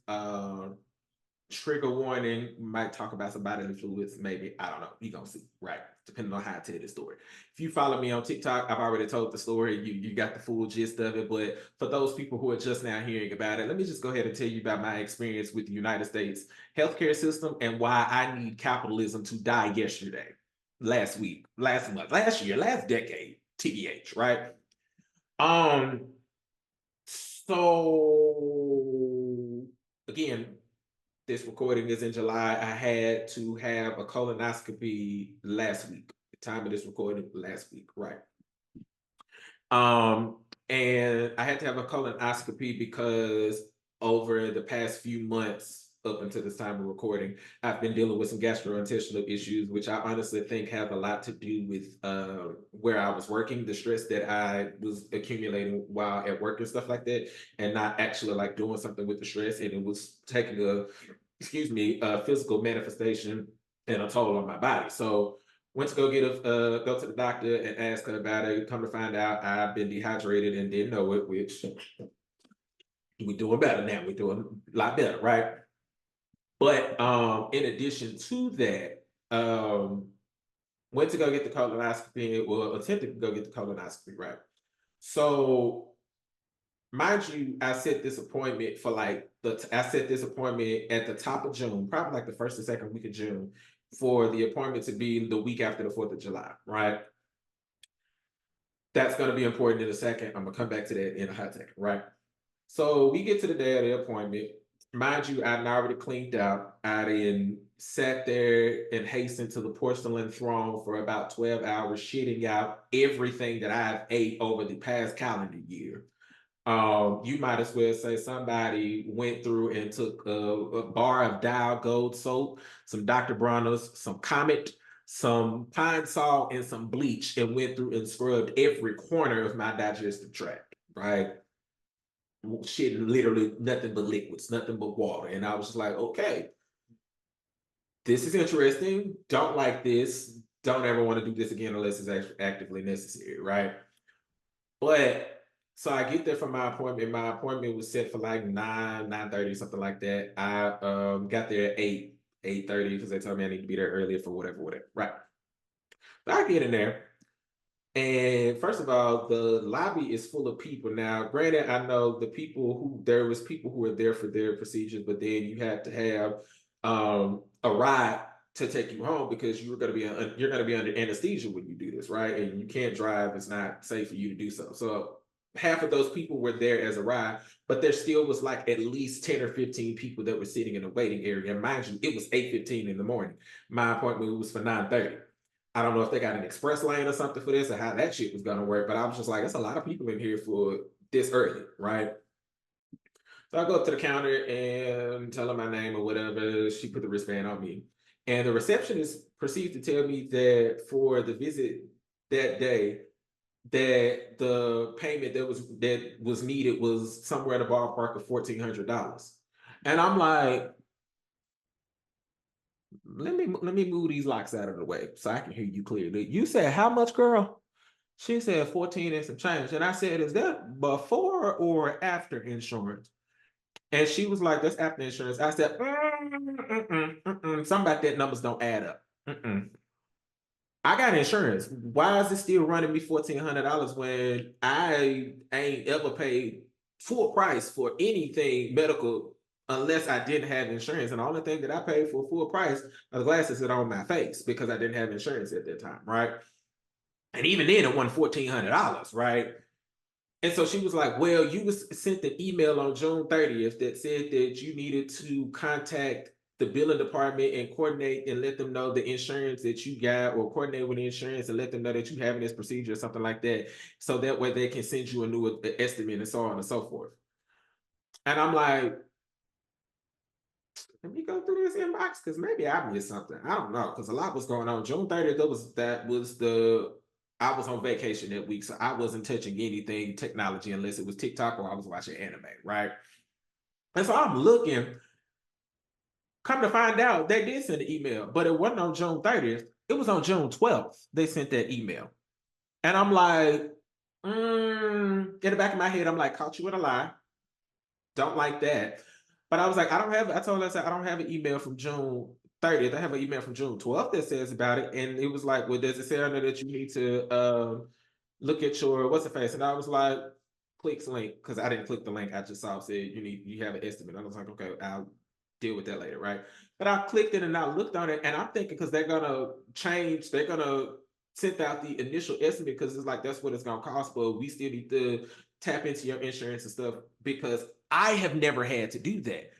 Trigger warning, might talk about some bodily fluids, maybe. I don't know. You gonna see, right? Depending on how I tell the story. If you follow me on TikTok, I've already told the story. You got the full gist of it. But for those people who are just now hearing about it, let me just go ahead and tell you about my experience with the United States healthcare system and why I need capitalism to die yesterday, last week, last month, last year, last decade, TBH, right? Um, so again, this recording is in July. I had to have a colonoscopy last week. The time of this recording last week, right? And I had to have a colonoscopy because over the past few months, up until this time of recording, I've been dealing with some gastrointestinal issues, which I honestly think have a lot to do with where I was working, the stress that I was accumulating while at work and stuff like that, and not actually like doing something with the stress. And it was taking a physical manifestation and a toll on my body. So went to go to the doctor and ask her about it. Come to find out, I've been dehydrated and didn't know it, which we're doing better now. We're doing a lot better, right? But in addition to that, went to go get the colonoscopy, well, attempted to go get the colonoscopy, right? So mind you, I set this appointment for I set this appointment at the top of June, probably like the first or second week of June, for the appointment to be the week after the 4th of July, right? That's going to be important in a second. I'm gonna come back to that in a hot second, right? So we get to the day of the appointment. Mind you, I'd already cleaned out. I then sat there and hastened to the porcelain throne for about 12 hours, shitting out everything that I've ate over the past calendar year. You might as well say somebody went through and took a bar of Dial Gold soap, some Dr. Bronner's, some Comet, some Pine Sol, and some bleach, and went through and scrubbed every corner of my digestive tract, right? Shit, literally nothing but liquids, nothing but water. And I was just like, okay, this is interesting. Don't like this. Don't ever want to do this again unless it's actively necessary, right? But so I get there for my appointment. My appointment was set for like 9:30, something like that. I got there at 8:30 because they told me I need to be there earlier for whatever. Right. So I get in there. And first of all, the lobby is full of people. Now, granted, I know there was people who were there for their procedures, but then you had to have a ride to take you home because you're gonna be under anesthesia when you do this, right? And you can't drive; it's not safe for you to do so. So half of those people were there as a ride, but there still was like at least 10 or 15 people that were sitting in the waiting area. And mind you, it was 8:15 in the morning. My appointment was for 9:30. I don't know if they got an express lane or something for this or how that shit was gonna work, but I was just like, it's a lot of people in here for this early, right? So I go up to the counter and tell her my name or whatever. She put the wristband on me. And the receptionist proceeds to tell me that for the visit that day, that the payment that was needed was somewhere in the ballpark of $1,400. And I'm like, let me move these locks out of the way so I can hear you clearly. You said how much, girl? She said 14 and some change. And I said, is that before or after insurance? And she was like, that's after insurance. I said, something about that numbers don't add up. I got insurance. Why is it still running me $1,400 when I ain't ever paid full price for anything medical unless I didn't have insurance? And the only thing that I paid for full price are the glasses that are on my face because I didn't have insurance at that time, right? And even then, it wasn't $1,400, right? And so she was like, well, you was sent an email on June 30th that said that you needed to contact the billing department and coordinate and let them know the insurance that you got, or coordinate with the insurance and let them know that you having this procedure or something like that. So that way they can send you a new estimate and so on and so forth. And I'm like, let me go through this inbox because maybe I missed something. I don't know because a lot was going on. June 30th, that was the I was on vacation that week, so I wasn't touching anything technology unless it was TikTok or I was watching anime, right? And so I'm looking. Come to find out, they did send an email, but it wasn't on June 30th. It was on June 12th. They sent that email, and I'm like, in the back of my head, I'm like, caught you in a lie. Don't like that. But I was like, I told her, I said, I don't have an email from June 30th. I have an email from June 12th that says about it. And it was like, well, does it say on there that you need to look at your what's the face? And I was like, clicks link, because I didn't click the link. I just saw it said you have an estimate. I was like, okay, I'll deal with that later, right? But I clicked it and I looked on it and I'm thinking because they're gonna send out the initial estimate because it's like that's what it's gonna cost, but we still need to tap into your insurance and stuff because I have never had to do that.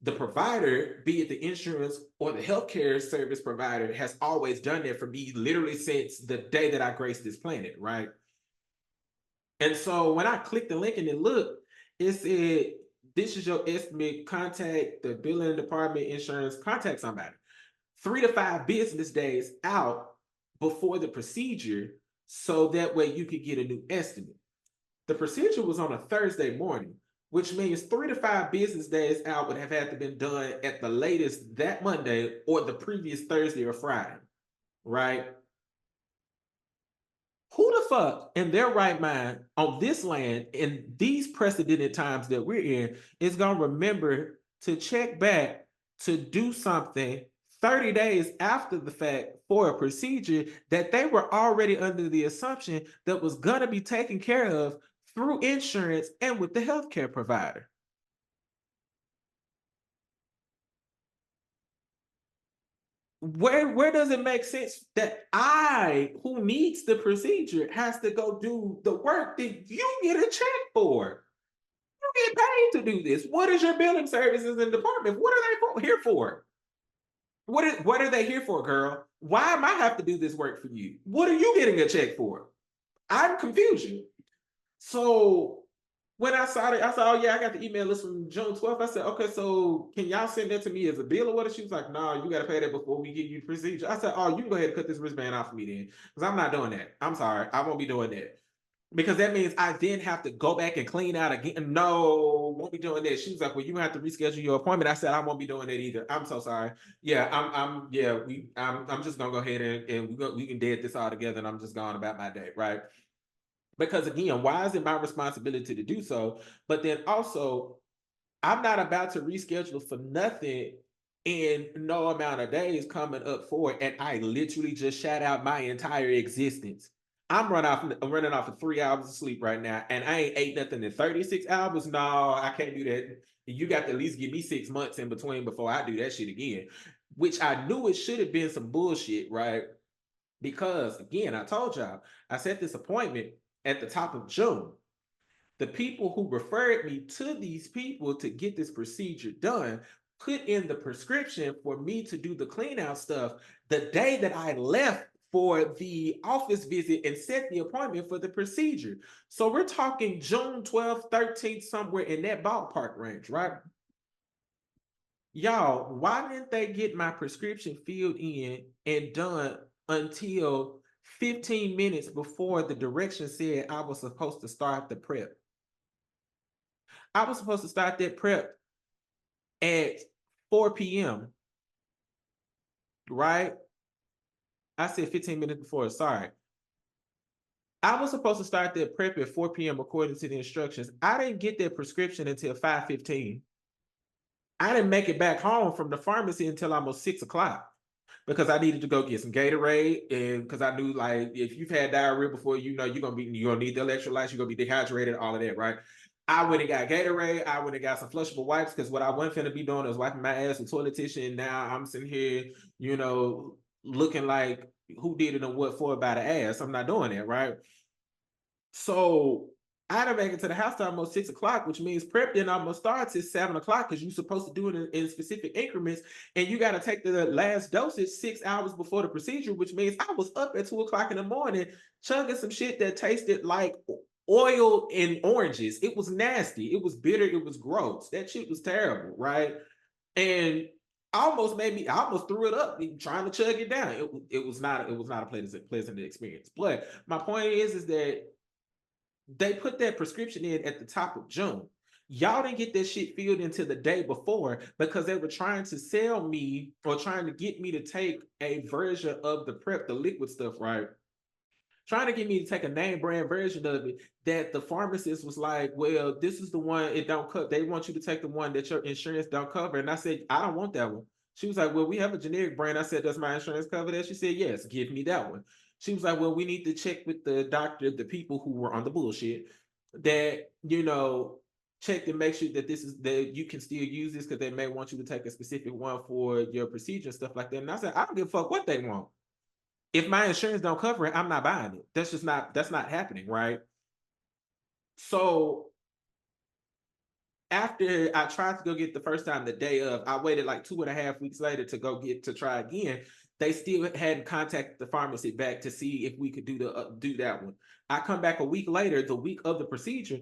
The provider, be it the insurance or the healthcare service provider, has always done that for me literally since the day that I graced this planet, right? And so when I clicked the link and it looked, it said, this is your estimate, contact the billing department, insurance, contact somebody. 3 to 5 business days out before the procedure, so that way you could get a new estimate. The procedure was on a Thursday morning, which means 3 to 5 business days out would have had to been done at the latest that Monday or the previous Thursday or Friday, right? Who the fuck in their right mind on this land in these precedented times that we're in is gonna remember to check back to do something 30 days after the fact for a procedure that they were already under the assumption that was gonna be taken care of through insurance and with the healthcare provider? Where does it make sense that I, who needs the procedure, has to go do the work that you get a check for? You get paid to do this. What is your billing services and department? What are they here for? What are they here for, girl? Why am I have to do this work for you? What are you getting a check for? I'm confused. So when I saw it, I said, oh yeah, I got the email list from June 12th. I said, okay, so can y'all send that to me as a bill or what? She was like, no, you got to pay that before we give you the procedure. I said, oh, you can go ahead and cut this wristband off of me then, because I'm not doing that. I'm sorry, I won't be doing that. Because that means I then have to go back and clean out again. No, won't be doing that. She was like, well, you have to reschedule your appointment. I said, I won't be doing that either. I'm so sorry. Yeah, I'm just gonna go ahead and we can dead this all together, and I'm just going about my day, right? Because again, why is it my responsibility to do so? But then also, I'm not about to reschedule for nothing in no amount of days coming up for it. And I literally just shut out my entire existence. I'm running off of 3 hours of sleep right now, and I ain't ate nothing in 36 hours. No, I can't do that. You got to at least give me 6 months in between before I do that shit again. Which I knew it should have been some bullshit, right? Because again, I told y'all, I set this appointment at the top of June. The people who referred me to these people to get this procedure done put in the prescription for me to do the clean out stuff the day that I left for the office visit and set the appointment for the procedure. So we're talking June 12th, 13th, somewhere in that ballpark range, right? Y'all, why didn't they get my prescription filled in and done until 15 minutes before the direction said I was supposed to start the prep? I was supposed to start that prep at 4 p.m., right? I said 15 minutes before, sorry. I was supposed to start that prep at 4 p.m. according to the instructions. I didn't get that prescription until 5:15. I didn't make it back home from the pharmacy until almost 6 o'clock because I needed to go get some Gatorade, and because I knew, like, if you've had diarrhea before, you know you're gonna need the electrolytes, you're gonna be dehydrated, all of that, right? I went and got Gatorade. I went and got some flushable wipes because what I wasn't finna be doing is wiping my ass with toilet tissue. And now I'm sitting here, looking like who did it and what for about an ass. I'm not doing that, right? So I had to make it to the house till almost 6 o'clock, which means prep then almost starts at 7 o'clock because you're supposed to do it in specific increments, and you got to take the last dosage 6 hours before the procedure, which means I was up at 2 o'clock in the morning chugging some shit that tasted like oil and oranges. It was nasty. It was bitter. It was gross. That shit was terrible, right? And I almost threw it up trying to chug it down. It was not a pleasant experience. But my point is that they put that prescription in at the top of June. Y'all didn't get that shit filled until the day before because they were trying to sell me or trying to get me to take a version of the prep, the liquid stuff, right? Trying to get me to take a name brand version of it that the pharmacist was like, well, this is the one it don't cut. They want you to take the one that your insurance don't cover. And I said, I don't want that one. She was like, well, we have a generic brand. I said, does my insurance cover that? She said, yes, give me that one. She was like, well, we need to check with the doctor, the people who were on the bullshit that, check to make sure that this is that you can still use this because they may want you to take a specific one for your procedure and stuff like that. And I said, I don't give a fuck what they want. If my insurance don't cover it, I'm not buying it. That's not happening, right? So after I tried to go get the first time the day of, I waited like 2.5 weeks later to go get to try again. They still hadn't contacted the pharmacy back to see if we could do that one. I come back a week later, the week of the procedure,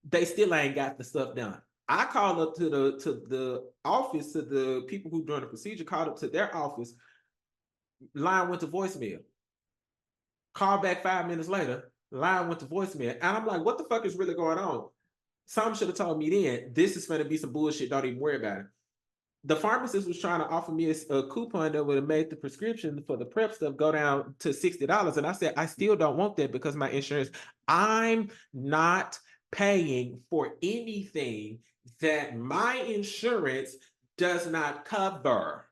they still ain't got the stuff done. I called up to the office, to the people who doing the procedure, called up to their office, line went to voicemail. Call back 5 minutes later, line went to voicemail. And I'm like, what the fuck is really going on? Some should have told me then, this is going to be some bullshit. Don't even worry about it. The pharmacist was trying to offer me a coupon that would have made the prescription for the prep stuff go down to $60. And I said, I still don't want that because my insurance, I'm not paying for anything that my insurance does not cover.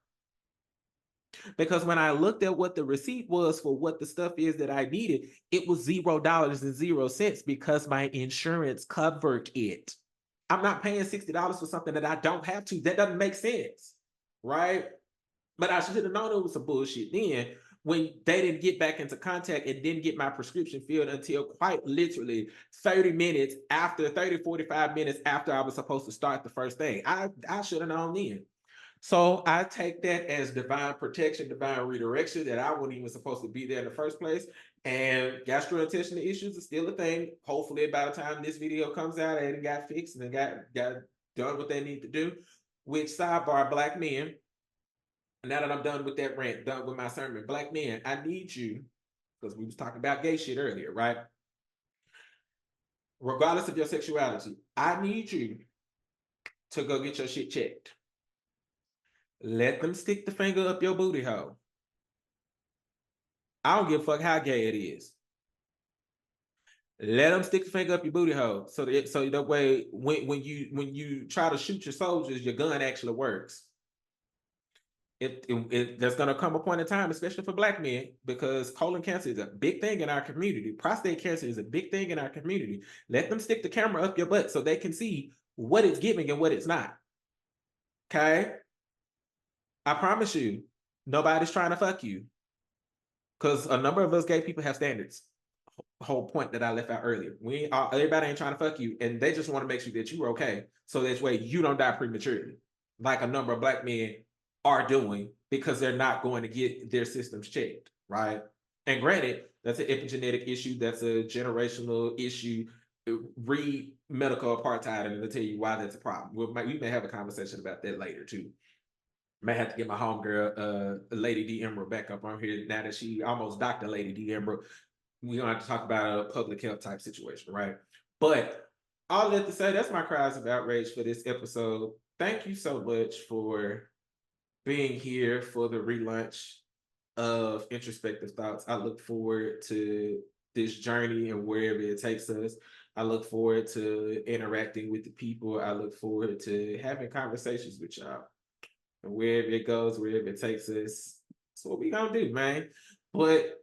Because when I looked at what the receipt was for what the stuff is that I needed, it was $0.00 because my insurance covered it. I'm not paying $60 for something that I don't have to. That doesn't make sense, right? But I should have known it was some bullshit then when they didn't get back into contact and didn't get my prescription filled until quite literally 45 minutes after I was supposed to start the first thing. I should have known then. So I take that as divine protection, divine redirection, that I wasn't even supposed to be there in the first place. And gastrointestinal issues are still a thing. Hopefully, by the time this video comes out, they got fixed and got done what they need to do. Which, sidebar, black men, now that I'm done with that rant, done with my sermon, black men, I need you, because we was talking about gay shit earlier, right? Regardless of your sexuality, I need you to go get your shit checked. Let them stick the finger up your booty hole. I don't give a fuck how gay it is. Let them stick the finger up your booty hole. So that way, when you try to shoot your soldiers, your gun actually works. There's gonna come a point in time, especially for Black men, because colon cancer is a big thing in our community. Prostate cancer is a big thing in our community. Let them stick the camera up your butt so they can see what it's giving and what it's not. Okay, I promise you, nobody's trying to fuck you, because a number of us gay people have standards. Whole point that I left out earlier. Everybody ain't trying to fuck you, and they just want to make sure that you're okay, so that way you don't die prematurely, like a number of Black men are doing because they're not going to get their systems checked, right? And granted, that's an epigenetic issue, that's a generational issue. Read medical apartheid, and it'll tell you why that's a problem. We may have a conversation about that later too. May have to get my homegirl, Lady D Emerald, back up on here now that she almost Dr. Lady D Emerald. We're gonna have to talk about a public health type situation, right? But all that to say, that's my cries of outrage for this episode. Thank you so much for being here for the relaunch of Introspective Thoughts. I look forward to this journey and wherever it takes us. I look forward to interacting with the people. I look forward to having conversations with y'all. And wherever it goes, wherever it takes us, that's what we gonna do, man. But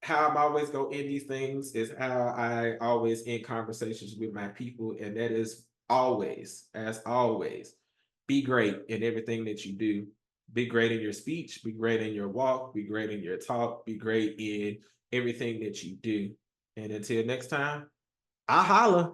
how I'm always gonna end these things is how I always end conversations with my people, and that is always, as always, be great in everything that you do. Be great in your speech, be great in your walk, be great in your talk, be great in everything that you do. And until next time, I holla.